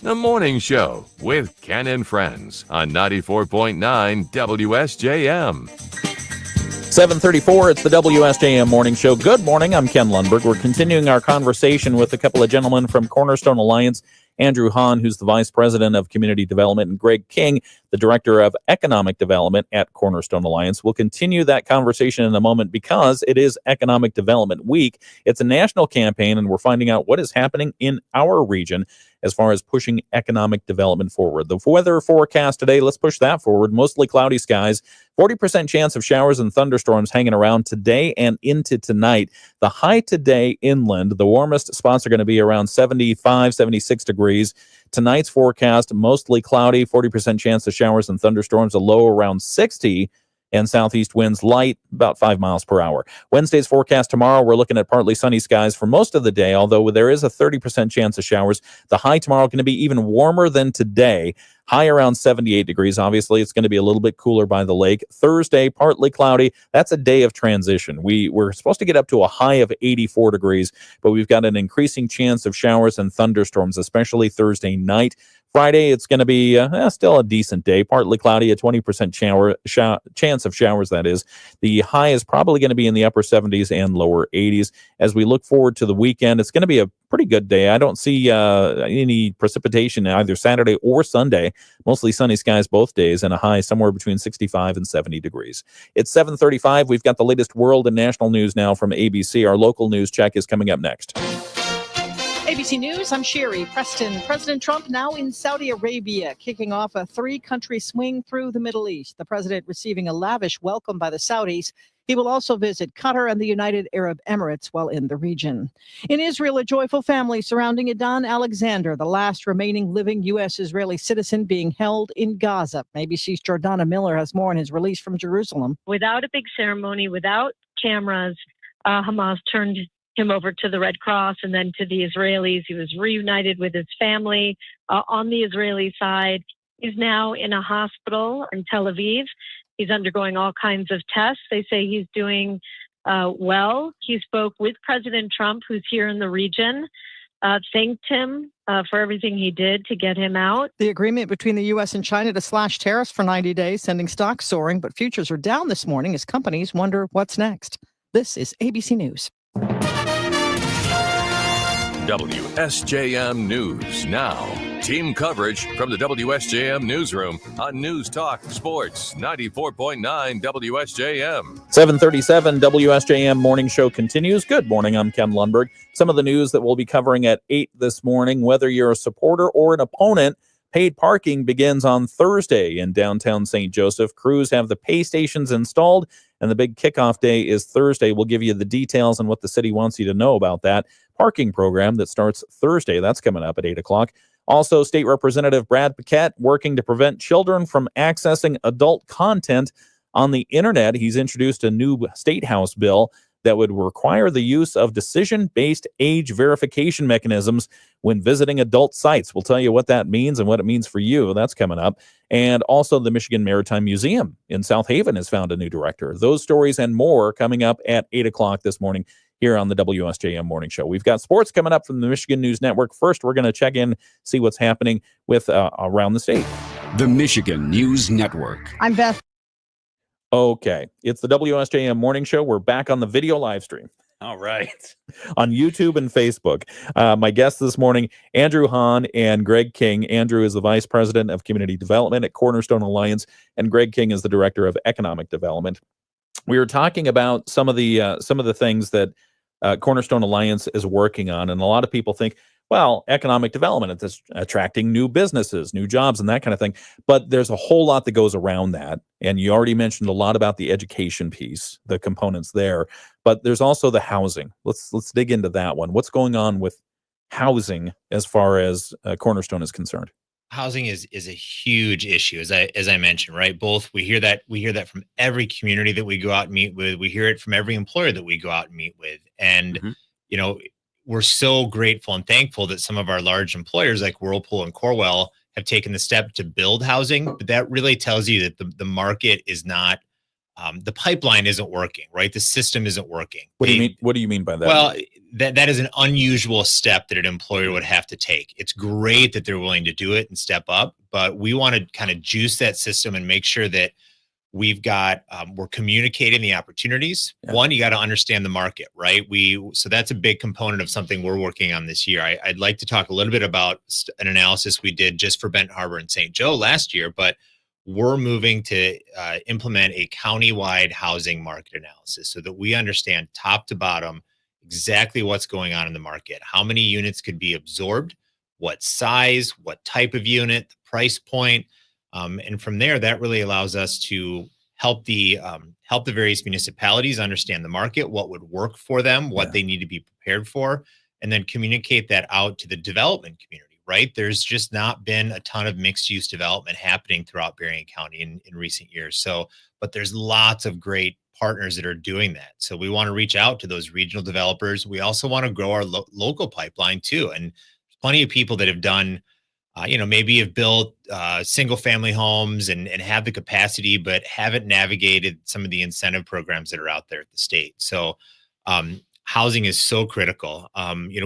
The Morning Show with Ken and Friends on 94.9 WSJM. 7:34, it's the WSJM Morning Show. Good morning, I'm Ken Lundberg. We're continuing our conversation with a couple of gentlemen from Cornerstone Alliance, Andrew Hahn, who's the Vice President of Community Development, and Greg King, the Director of Economic Development at Cornerstone Alliance. We'll continue that conversation in a moment because it is Economic Development Week. It's a national campaign, and we're finding out what is happening in our region as far as pushing economic development forward. The weather forecast today, let's push that forward. Mostly cloudy skies, 40% chance of showers and thunderstorms hanging around today and into tonight. The high today inland, the warmest spots are going to be around 75, 76 degrees. Tonight's forecast, mostly cloudy, 40% chance of showers and thunderstorms, a low around 60. and southeast winds light, about 5 miles per hour. Wednesday's forecast tomorrow, we're looking at partly sunny skies for most of the day, although there is a 30% chance of showers. The high tomorrow going to be even warmer than today. High around 78 degrees. Obviously, it's going to be a little bit cooler by the lake. Thursday, partly cloudy. That's a day of transition. We're supposed to get up to a high of 84 degrees, but we've got an increasing chance of showers and thunderstorms, especially Thursday night. Friday, it's going to be still a decent day, partly cloudy, a 20% chance of showers, that is. The high is probably going to be in the upper 70s and lower 80s. As we look forward to the weekend, it's going to be a pretty good day. I don't see any precipitation either Saturday or Sunday. Mostly sunny skies both days and a high somewhere between 65 and 70 degrees. It's 7:35. We've got the latest world and national news now from ABC. Our local news check is coming up next. ABC News, I'm Sherry Preston. President Trump now in Saudi Arabia, kicking off a 3-country swing through the Middle East. The president receiving a lavish welcome by the Saudis. He will also visit Qatar and the United Arab Emirates while in the region. In Israel, a joyful family surrounding Edan Alexander, the last remaining living U.S.-Israeli citizen being held in Gaza. ABC's Jordana Miller has more on his release from Jerusalem. Without a big ceremony, without cameras, Hamas turned him over to the Red Cross and then to the Israelis. He was reunited with his family on the Israeli side. He's now in a hospital in Tel Aviv. He's undergoing all kinds of tests. They say he's doing well. He spoke with President Trump, who's here in the region, thanked him for everything he did to get him out. The agreement between the U.S. and China to slash tariffs for 90 days, sending stocks soaring, but futures are down this morning as companies wonder what's next. This is ABC News. WSJM News Now. Team coverage from the WSJM Newsroom on News Talk Sports 94.9 WSJM. 7:37 WSJM Morning Show continues. Good morning, I'm Ken Lundberg. Some of the news that we'll be covering at 8 this morning, whether you're a supporter or an opponent, paid parking begins on Thursday in downtown St. Joseph. Crews have the pay stations installed, and the big kickoff day is Thursday. We'll give you the details on what the city wants you to know about that parking program that starts Thursday. That's coming up at 8 o'clock. Also, State Representative Brad Paquette working to prevent children from accessing adult content on the internet. He's introduced a new State House bill that would require the use of decision-based age verification mechanisms when visiting adult sites. We'll tell you what that means and what it means for you. That's coming up. And also the Michigan Maritime Museum in South Haven has found a new director. Those stories and more coming up at 8 o'clock this morning here on the WSJM Morning Show. We've got sports coming up from the Michigan News Network. First, we're going to check in, see what's happening with around the state. The Michigan News Network. I'm Beth. Okay, it's the WSJM Morning Show. We're back on the video live stream. All right. On YouTube and Facebook. My guests this morning, Andrew Hahn and Greg King. Andrew is the Vice President of Community Development at Cornerstone Alliance, and Greg King is the Director of Economic Development. We were talking about some of the things that Cornerstone Alliance is working on, and a lot of people think, well, economic development, it's attracting new businesses, new jobs, and that kind of thing. But there's a whole lot that goes around that. And you already mentioned a lot about the education piece, the components there. But there's also the housing. Let's dig into that one. What's going on with housing as far as Cornerstone is concerned? Housing is a huge issue, as I mentioned, right? Both we hear that from every community that we go out and meet with. We hear it from every employer that we go out and meet with, and you know, we're so grateful and thankful that some of our large employers like Whirlpool and Corwell have taken the step to build housing. But that really tells you that the market is not, the pipeline isn't working, right? The system isn't working. What do you mean? What do you mean by that? Well, that is an unusual step that an employer would have to take. It's great that they're willing to do it and step up, but we want to kind of juice that system and make sure that we've got, we're communicating the opportunities. Yeah. One, you got to understand the market, right? So that's a big component of something we're working on this year. I'd like to talk a little bit about an analysis we did just for Benton Harbor and St. Joe last year, but we're moving to implement a countywide housing market analysis so that we understand top to bottom exactly what's going on in the market, how many units could be absorbed, what size, what type of unit, the price point. And from there, that really allows us to help the various municipalities understand the market, what would work for them, what they need to be prepared for, and then communicate that out to the development community, right? There's just not been a ton of mixed use development happening throughout Berrien County in recent years. So, but there's lots of great partners that are doing that. So we want to reach out to those regional developers. We also want to grow our local pipeline too. And there's plenty of people that have done, maybe have built single family homes and have the capacity, but haven't navigated some of the incentive programs that are out there at the state. So housing is so critical.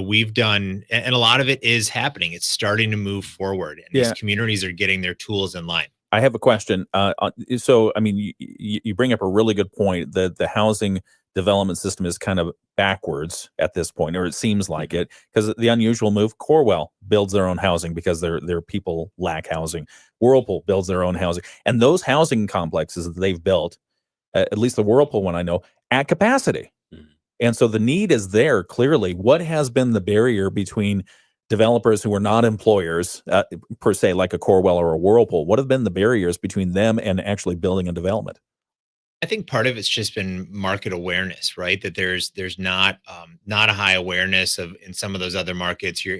We've done, and a lot of it is happening. It's starting to move forward, and these communities are getting their tools in line. I have a question. So, I mean, you bring up a really good point that the housing development system is kind of backwards at this point, or it seems like it, because the unusual move, Corwell builds their own housing because their people lack housing. Whirlpool builds their own housing. And those housing complexes that they've built, at least the Whirlpool one I know, at capacity. And so the need is there, clearly. What has been the barrier between developers who are not employers, per se, like a Corwell or a Whirlpool? What have been the barriers between them and actually building a development? I think part of it's just been market awareness, right? That there's not a high awareness of in some of those other markets here,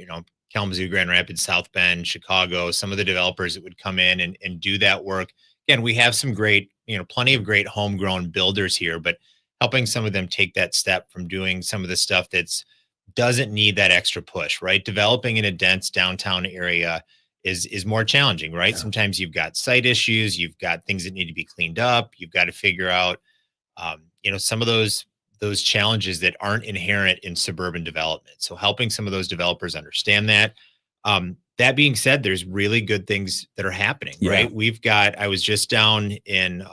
Kalamazoo, Grand Rapids, South Bend, Chicago, some of the developers that would come in and do that work. Again, we have some great, plenty of great homegrown builders here, but helping some of them take that step from doing some of the stuff that's doesn't need that extra push, right? Developing in a dense downtown area is more challenging, right? Yeah. Sometimes you've got site issues, you've got things that need to be cleaned up, you've got to figure out, some of those challenges that aren't inherent in suburban development. So helping some of those developers understand that. That being said, there's really good things that are happening, right? I was just down in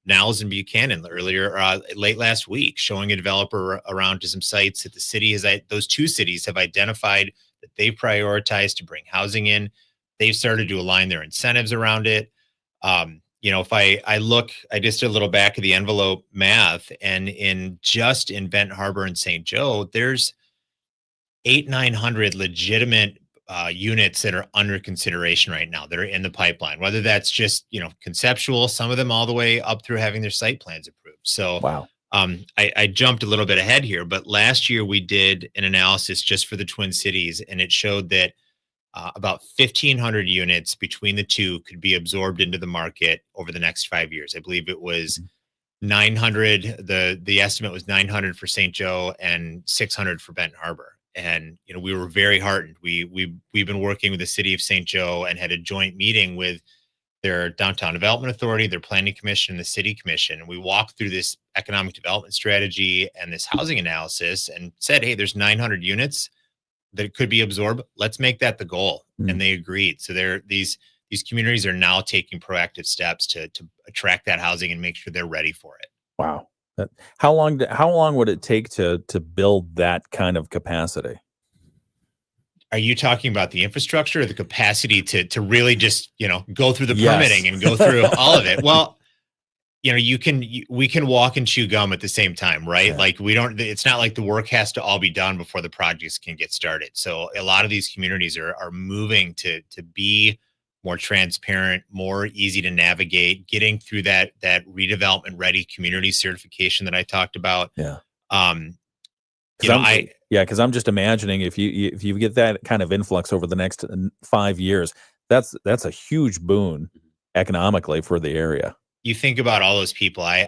Niles and Buchanan late last week, showing a developer around to some sites that the city those two cities have identified that they prioritize to bring housing in. They've started to align their incentives around it. If I just did a little back of the envelope math, and in Benton Harbor and St. Joe, there's 900 legitimate units that are under consideration right now that are in the pipeline, whether that's just, conceptual, some of them all the way up through having their site plans approved. So, wow. I jumped a little bit ahead here, but last year we did an analysis just for the Twin Cities, and it showed that about 1,500 units between the two could be absorbed into the market over the next 5 years. I believe it was 900. The estimate was 900 for St. Joe and 600 for Benton Harbor. And, we were very heartened. We've been working with the city of St. Joe and had a joint meeting with their Downtown Development Authority, their Planning Commission, and the City Commission. And we walked through this economic development strategy and this housing analysis and said, hey, there's 900 units that could be absorbed. Let's make that the goal. And they agreed. So these communities are now taking proactive steps to attract that housing and make sure they're ready for it. Wow. How long would it take to build that kind of capacity? Are you talking about the infrastructure or the capacity to really just, go through the permitting and go through all of it? Well, we can walk and chew gum at the same time, right? Yeah. Like it's not like the work has to all be done before the projects can get started. So a lot of these communities are moving to be more transparent, more easy to navigate, getting through that redevelopment ready community certification that I talked about. Yeah. Because I'm just imagining if you get that kind of influx over the next 5 years, that's a huge boon economically for the area. You think about all those people. I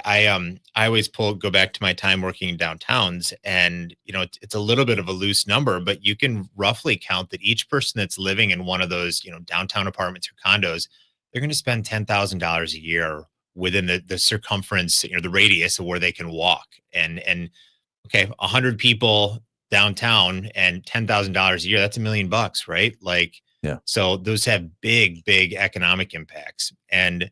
always go back to my time working in downtowns, and it's a little bit of a loose number, but you can roughly count that each person that's living in one of those downtown apartments or condos, they're going to spend $10,000 a year within the circumference, the radius of where they can walk. And okay, 100 people downtown and $10,000 a year, that's $1 million, right? Like, yeah. So those have big economic impacts, and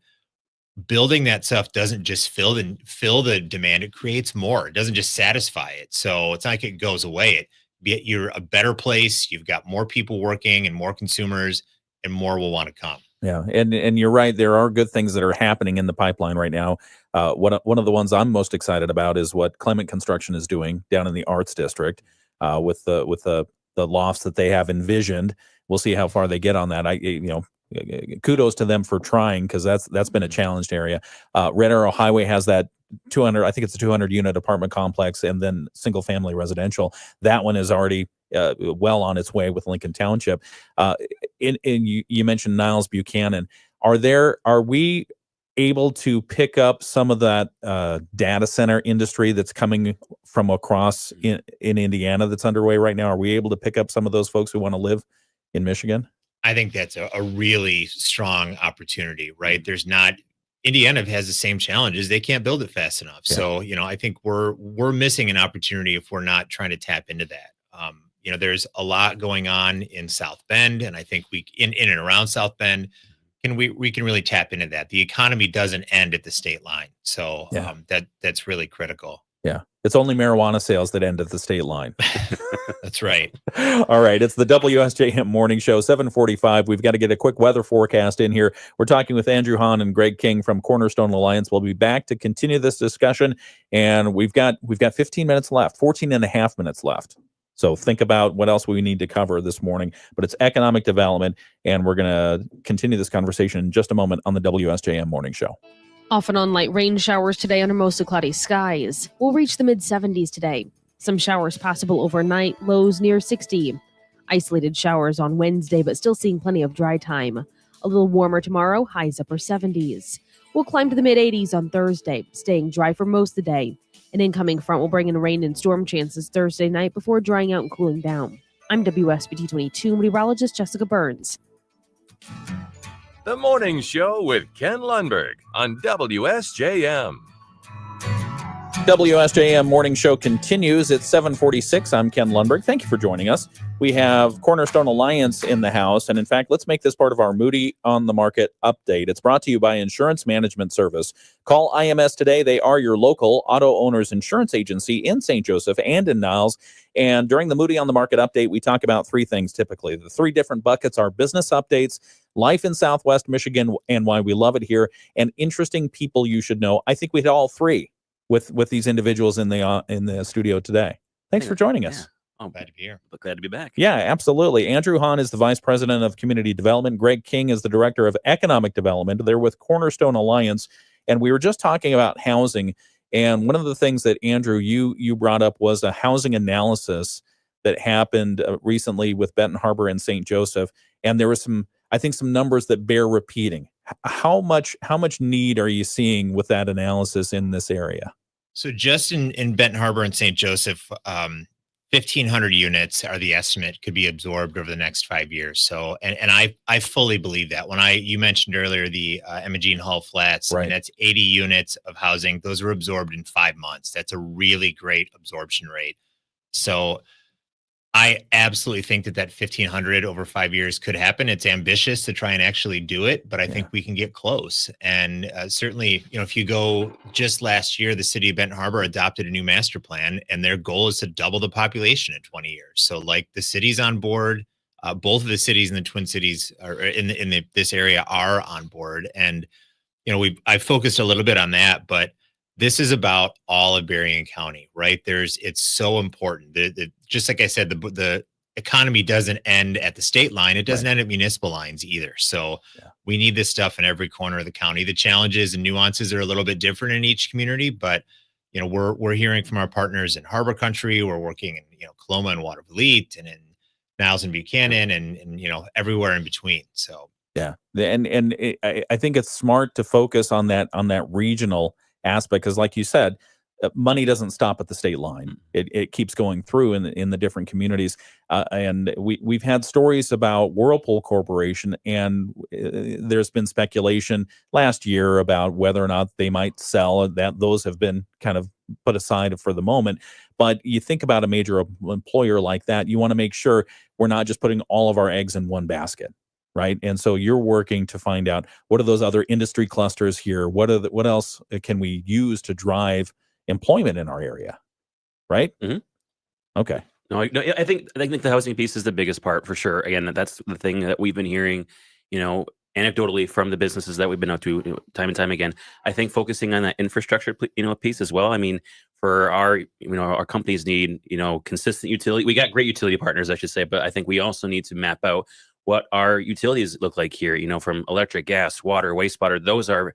building that stuff doesn't just fill the demand, it creates more. It doesn't just satisfy it. So it's not like it goes away. You're a better place. You've got more people working and more consumers, and more will want to come. Yeah. And you're right. There are good things that are happening in the pipeline right now. One of the ones I'm most excited about is what Clement Construction is doing down in the Arts District with the lofts that they have envisioned. We'll see how far they get on that. Kudos to them for trying, because that's been a challenged area. Red Arrow Highway has that 200, I think it's a 200 unit apartment complex, and then single family residential. That one is already well on its way with Lincoln Township. You mentioned Niles Buchanan. Are we able to pick up some of that data center industry that's coming from across in Indiana that's underway right now? Are we able to pick up some of those folks who want to live in Michigan? I think that's a really strong opportunity, right? Indiana has the same challenges. They can't build it fast enough. Yeah. So, I think we're missing an opportunity if we're not trying to tap into that. There's a lot going on in South Bend, and I think in and around South Bend, we can really tap into that. The economy doesn't end at the state line. So that's really critical. Yeah. It's only marijuana sales that end at the state line. That's right. All right. It's the WSJM Morning Show, 7:45. We've got to get a quick weather forecast in here. We're talking with Andrew Hahn and Greg King from Cornerstone Alliance. We'll be back to continue this discussion. And we've got 15 minutes left, 14 and a half minutes left. So think about what else we need to cover this morning. But it's economic development. And we're going to continue this conversation in just a moment on the WSJM Morning Show. Off and on light rain showers today under mostly cloudy skies. We'll reach the mid-70s today. Some showers possible overnight, lows near 60. Isolated showers on Wednesday, but still seeing plenty of dry time. A little warmer tomorrow, highs upper 70s. We'll climb to the mid-80s on Thursday, staying dry for most of the day. An incoming front will bring in rain and storm chances Thursday night before drying out and cooling down. I'm WSBT 22 meteorologist Jessica Burns. The Morning Show with Ken Lundberg on WSJM. WSJM Morning Show continues at 7:46. I'm Ken Lundberg. Thank you for joining us. We have Cornerstone Alliance in the house. And in fact, let's make this part of our Moody on the Market update. It's brought to you by Insurance Management Service. Call IMS today. They are your local auto owners insurance agency in St. Joseph and in Niles. And during the Moody on the Market update, we talk about three things typically. The three different buckets are business updates, life in Southwest Michigan and why we love it here, and interesting people you should know. I think we hit all three with these individuals in the studio today. Thanks for joining us. Oh, glad to be here. Glad to be back. Yeah, absolutely. Andrew Hahn is the Vice President of Community Development. Greg King is the Director of Economic Development. They're with Cornerstone Alliance. And we were just talking about housing. And one of the things that, Andrew, you brought up was a housing analysis that happened recently with Benton Harbor and St. Joseph. And there were some numbers that bear repeating. How much need are you seeing with that analysis in this area? So just in Benton Harbor and St. Joseph, 1,500 units are the estimate could be absorbed over the next 5 years. So, and I fully believe that. You mentioned earlier the Imogene Hall Flats, right. And that's 80 units of housing. Those were absorbed in 5 months. That's a really great absorption rate. So I absolutely think that 1,500 over 5 years could happen. It's ambitious to try and actually do it, but I think we can get close. And certainly, if you go just last year, the city of Benton Harbor adopted a new master plan, and their goal is to double the population in 20 years. So, like, the city's on board. Both of the cities in the Twin Cities are this area are on board, and I focused a little bit on that, but this is about all of Berrien County, right? It's so important. Just like I said, the economy doesn't end at the state line. It doesn't end at municipal lines either. So we need this stuff in every corner of the county. The challenges and nuances are a little bit different in each community, but we're hearing from our partners in Harbor Country. We're working in Coloma and Watervliet and in Niles and Buchanan and everywhere in between. So yeah, and I think it's smart to focus on that regional aspect, because like you said, money doesn't stop at the state line. It keeps going through in the different communities. And we've had stories about Whirlpool Corporation, and there's been speculation last year about whether or not they might sell. That those have been kind of put aside for the moment. But you think about a major employer like that, you want to make sure we're not just putting all of our eggs in one basket. Right. And so you're working to find out what are those other industry clusters here? What else can we use to drive employment in our area? Right. Mm-hmm. Okay. No, I think the housing piece is the biggest part for sure. Again, that's the thing that we've been hearing, anecdotally from the businesses that we've been out to time and time again. I think focusing on that infrastructure, piece as well. I mean, for our companies need, consistent utility. We got great utility partners, I should say, but I think we also need to map out what our utilities look like here, from electric, gas, water, wastewater. Those are,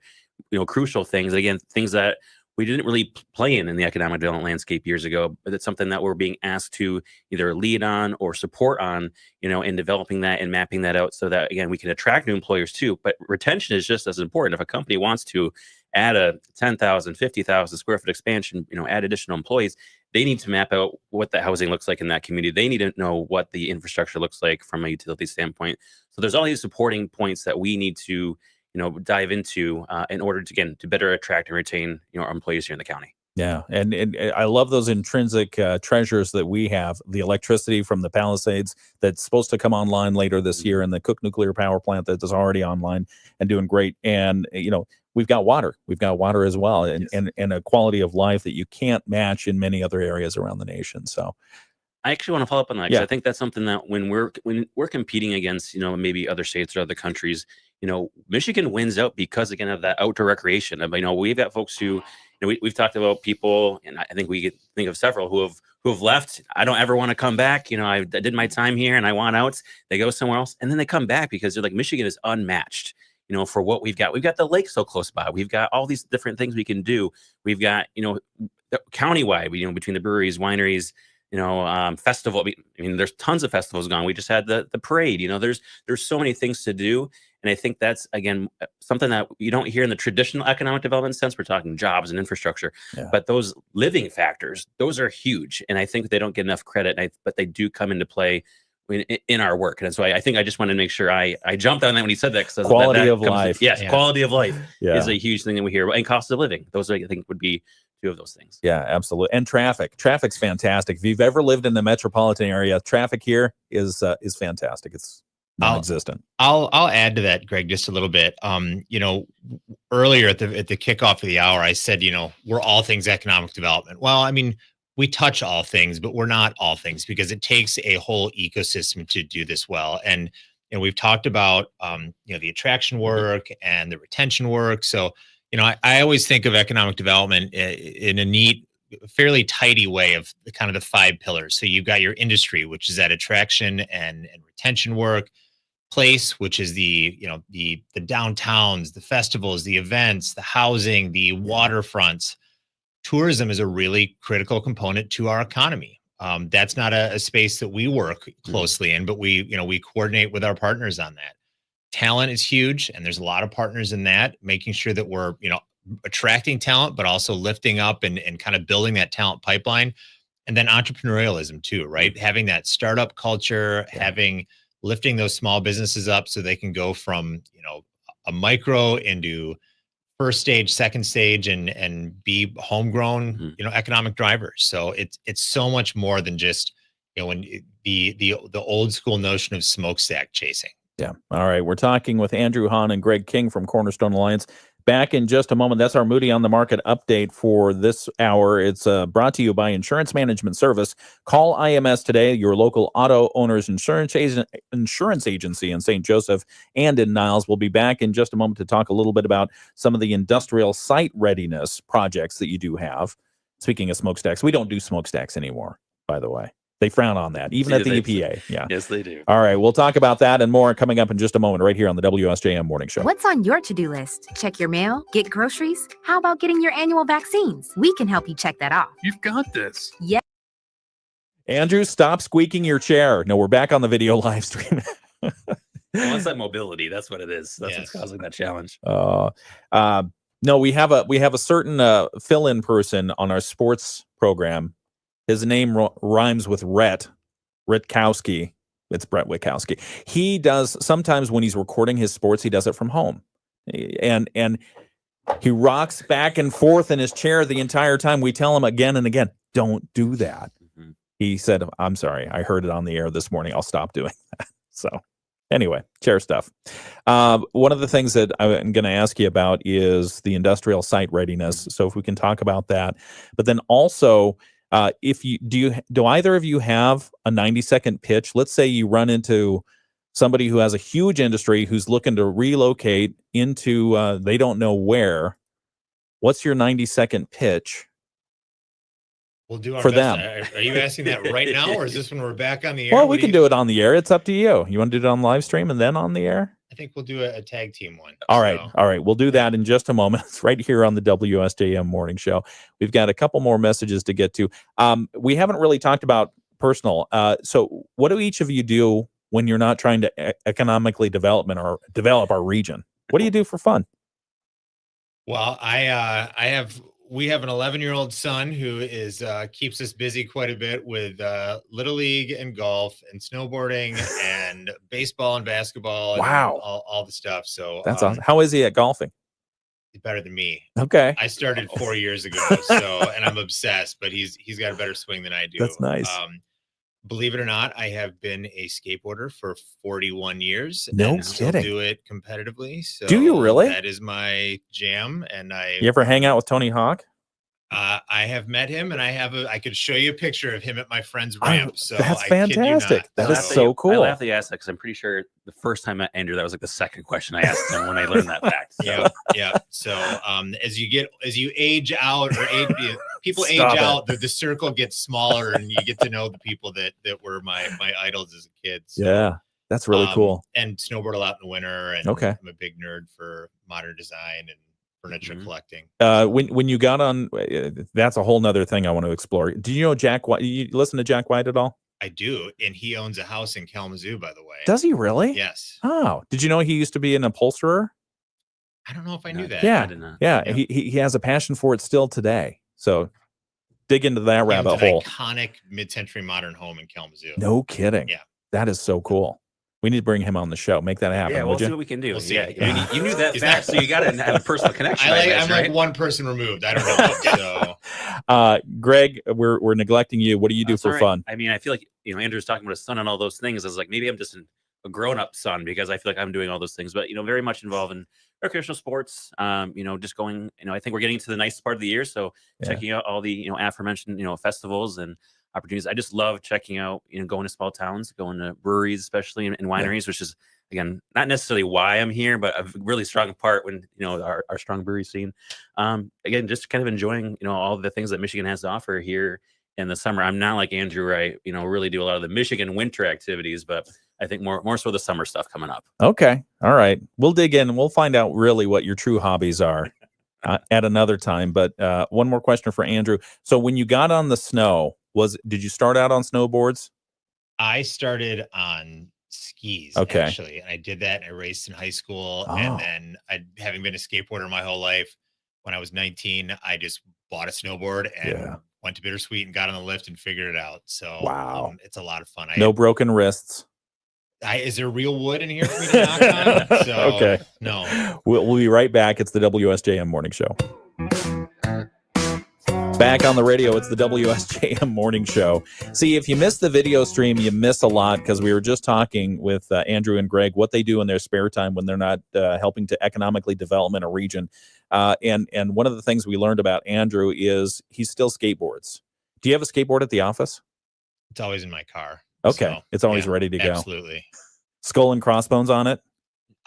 crucial things. Again, things that we didn't really play in the economic development landscape years ago, but it's something that we're being asked to either lead on or support on, in developing that and mapping that out so that, again, we can attract new employers too. But retention is just as important. If a company wants to add a 10,000, 50,000 square foot expansion, add additional employees, they need to map out what the housing looks like in that community. They need to know what the infrastructure looks like from a utility standpoint. So there's all these supporting points that we need to, dive into in order to, again, to better attract and retain, our employees here in the county. Yeah, and I love those intrinsic treasures that we have. The electricity from the Palisades that's supposed to come online later this year, and the Cook Nuclear Power Plant that is already online and doing great. And we've got water. We've got water as well, and a quality of life that you can't match in many other areas around the nation. So I actually want to follow up on that because I think that's something that when we're competing against, maybe other states or other countries, Michigan wins out because, again, of that outdoor recreation. We've got folks who, we've talked about people, and I think we could think of several who have left. I don't ever want to come back. I did my time here and I want out. They go somewhere else and then they come back because they're like, Michigan is unmatched, for what we've got. We've got the lake so close by. We've got all these different things we can do. We've got, countywide, between the breweries, wineries, festival. There's tons of festivals going. We just had the parade. There's so many things to do. And I think that's, again, something that you don't hear in the traditional economic development sense. We're talking jobs and infrastructure, but those living factors, those are huge. And I think they don't get enough credit, but they do come into play in our work. And so I think I just wanted to make sure I jumped on that when he said that. Quality of life. Quality of life is a huge thing that we hear. And cost of living. Those, I think, would be two of those things. Yeah, absolutely. And traffic's fantastic. If you've ever lived in the metropolitan area, traffic here is fantastic. It's non-existent. I'll add to that, Greg, just a little bit. Earlier at the kickoff of the hour, I said, we're all things economic development. Well, we touch all things, but we're not all things because it takes a whole ecosystem to do this well. And we've talked about the attraction work and the retention work. So I always think of economic development in a neat, fairly tidy way of the kind of the 5 pillars. So you've got your industry, which is that attraction and retention work. Place, which is the downtowns, the festivals, the events, the housing, the waterfronts. Tourism is a really critical component to our economy. That's not a space that we work closely in, but we coordinate with our partners on that. Talent is huge, and there's a lot of partners in that, making sure that we're attracting talent, but also lifting up and kind of building that talent pipeline. And then entrepreneurialism too, right? Having that startup culture, lifting those small businesses up so they can go from, a micro into first stage, second stage, and be homegrown, economic drivers. So it's so much more than just, when the old school notion of smokestack chasing. Yeah. All right. We're talking with Andrew Hahn and Greg King from Cornerstone Alliance. Back in just a moment. That's our Moody on the Market update for this hour. It's brought to you by Insurance Management Service. Call IMS today, your local auto owners insurance agency in St. Joseph and in Niles. We'll be back in just a moment to talk a little bit about some of the industrial site readiness projects that you do have. Speaking of smokestacks, we don't do smokestacks anymore, by the way. They frown on that, even at the EPA. Yeah. Yes, they do. All right. We'll talk about that and more coming up in just a moment right here on the WSJM Morning Show. What's on your to-do list? Check your mail? Get groceries? How about getting your annual vaccines? We can help you check that off. You've got this. Yeah. Andrew, stop squeaking your chair. No, we're back on the video live stream. Well, it's that mobility. That's what it is. That's what's causing that challenge. No, we have a certain fill-in person on our sports program. His name rhymes with Rutkowski. It's Brett Witkowski. He does sometimes when he's recording his sports, he does it from home, and he rocks back and forth in his chair the entire time. We tell him again and again, don't do that. Mm-hmm. He said, "I'm sorry, I heard it on the air this morning. I'll stop doing that." So, anyway, chair stuff. One of the things that I'm going to ask you about is the industrial site readiness. So, if we can talk about that, but then also. Do either of you have a 90-second pitch? Let's say you run into somebody who has a huge industry who's looking to relocate into they don't know where. What's your 90-second pitch? We'll do our for best. them. Are you asking that right now, or is this when we're back on the air? Well, we can do it on the air. It's up to you. You want to do it on live stream and then on the air? I think we'll do a tag team one. All right. We'll do that in just a moment. It's right here on the WSJM Morning Show. We've got a couple more messages to get to. We haven't really talked about personal. So what do each of you do when you're not trying to economically develop our region? What do you do for fun? Well, we have an 11-year-old son who is keeps us busy quite a bit with Little League and golf and snowboarding and baseball and basketball. And Wow. all the stuff. So That's awesome. How is he at golfing? he's better than me. Okay. I started 4 years ago, so and I'm obsessed, but he's got a better swing than I do. That's nice. Believe it or not, I have been a skateboarder for 41 years. No and still kidding. do it competitively. So Do you really? That is my jam. And You ever hang out with Tony Hawk? I have met him, and I could show you a picture of him at my friend's ramp. So That's I kid you fantastic. not. That I is laughed so I cool. laughed at you asked that because I'm pretty sure the first time I met Andrew, that was like the second question I asked him when I learned that fact. So. Yeah. So as you age out, people age Stop it. out, the circle gets smaller, and you get to know the people that were my idols as a kid. So, Yeah, that's really cool. And snowboard a lot in the winter. And Okay. I'm a big nerd for modern design and furniture collecting. When you got on, that's a whole nother thing I want to explore. Do you know Jack White? You listen to Jack White at all? I do, and he owns a house in Kalamazoo, by the way. Does he really? Yes. Oh, did you know he used to be an upholsterer? I don't know if I knew that. Yeah, I did not. yeah. He has a passion for it still today. So dig into that He owns rabbit an hole. iconic mid-century modern home in Kalamazoo. No kidding. Yeah. That is so cool. We need to bring him on the show. Make that happen. Yeah, we'll would see you? what we can do. We'll see. Yeah, I mean, you knew that fact, so you got to have a personal connection. I'm right? like one person removed. I don't know. So Greg, we're neglecting you. What do you do That's for all right. fun? I mean, I feel like Andrew's talking about his son and all those things. I was like, maybe I'm just a grown-up son because I feel like I'm doing all those things, but very much involved in recreational sports. Just going. I think we're getting to the nice part of the year, so Yeah. checking out all the aforementioned festivals and opportunities. I just love checking out going to small towns, going to breweries, especially and wineries, which is again not necessarily why I'm here, but a really strong part when our strong brewery scene. Again, just kind of enjoying all the things that Michigan has to offer here in the summer. I'm not like Andrew, where I really do a lot of the Michigan winter activities, but I think more so the summer stuff coming up. Okay. All right. We'll dig in. We'll find out really what your true hobbies are at another time. But one more question for Andrew. So when you got on the snow, did you start out on snowboards? I started on skis, Okay. actually, and I did that. I raced in high school, Oh. and then having been a skateboarder my whole life, when I was 19, I just bought a snowboard and went to Bittersweet and got on the lift and figured it out. So Wow. it's a lot of fun. No broken wrists. Is there real wood in here for me to knock on? So, Okay. No. We'll be right back. It's the WSJM Morning Show. Back on the radio, it's the WSJM Morning Show. See, if you missed the video stream, you missed a lot because we were just talking with Andrew and Greg what they do in their spare time when they're not helping to economically develop a region. And one of the things we learned about Andrew is he still skateboards. Do you have a skateboard at the office? It's always in my car. Okay. So, It's always yeah, ready to go. Absolutely. Skull and crossbones on it?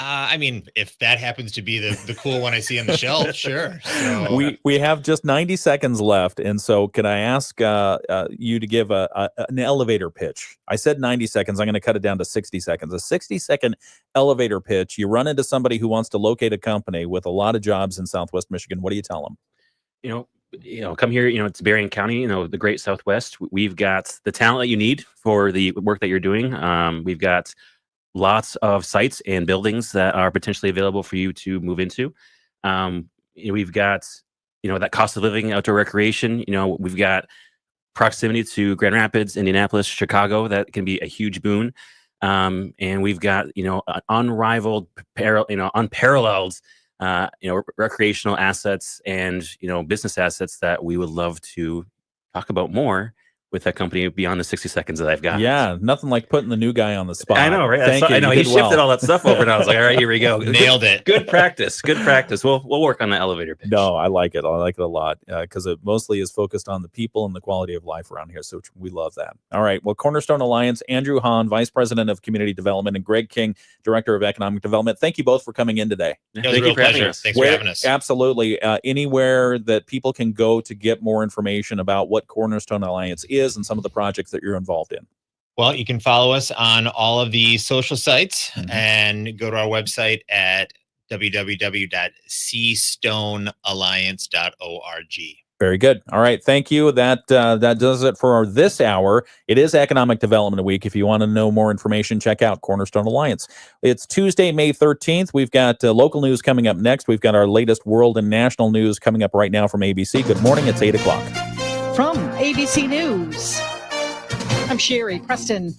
I mean, if that happens to be the cool one I see on the shelf, sure. So, We have just 90 seconds left, and so can I ask you to give an elevator pitch? I said 90 seconds. I'm going to cut it down to 60 seconds. A 60-second elevator pitch. You run into somebody who wants to locate a company with a lot of jobs in Southwest Michigan. What do you tell them? Come here, it's Berrien County, the great Southwest. We've got the talent that you need for the work that you're doing. We've got lots of sites and buildings that are potentially available for you to move into. We've got, that cost of living, outdoor recreation. We've got proximity to Grand Rapids, Indianapolis, Chicago. That can be a huge boon. And we've got, an unrivaled, unparalleled, recreational assets and, business assets that we would love to talk about more with that company beyond the 60 seconds that I've got. Yeah, nothing like putting the new guy on the spot. I know, right? Thank you. I know. You He did shifted well. all that stuff over, and I was like, all right, here we go. Nailed it. Good practice. Good practice. We'll work on the elevator pitch. No, I like it. I like it a lot because it mostly is focused on the people and the quality of life around here. So we love that. All right. Well, Cornerstone Alliance, Andrew Hahn, Vice President of Community Development, and Greg King, Director of Economic Development. Thank you both for coming in today. it was a real pleasure. Thanks for having us. Absolutely. Anywhere that people can go to get more information about what Cornerstone Alliance is and some of the projects that you're involved in. Well, you can follow us on all of the social sites and go to our website at www.cstonealliance.org. Very good. All right. Thank you. That does it for this hour. It is Economic Development Week. If you want to know more information, check out Cornerstone Alliance. It's Tuesday, May 13th. We've got local news coming up next. We've got our latest world and national news coming up right now from ABC. Good morning. It's 8 o'clock. From ABC News, I'm Sherry Preston.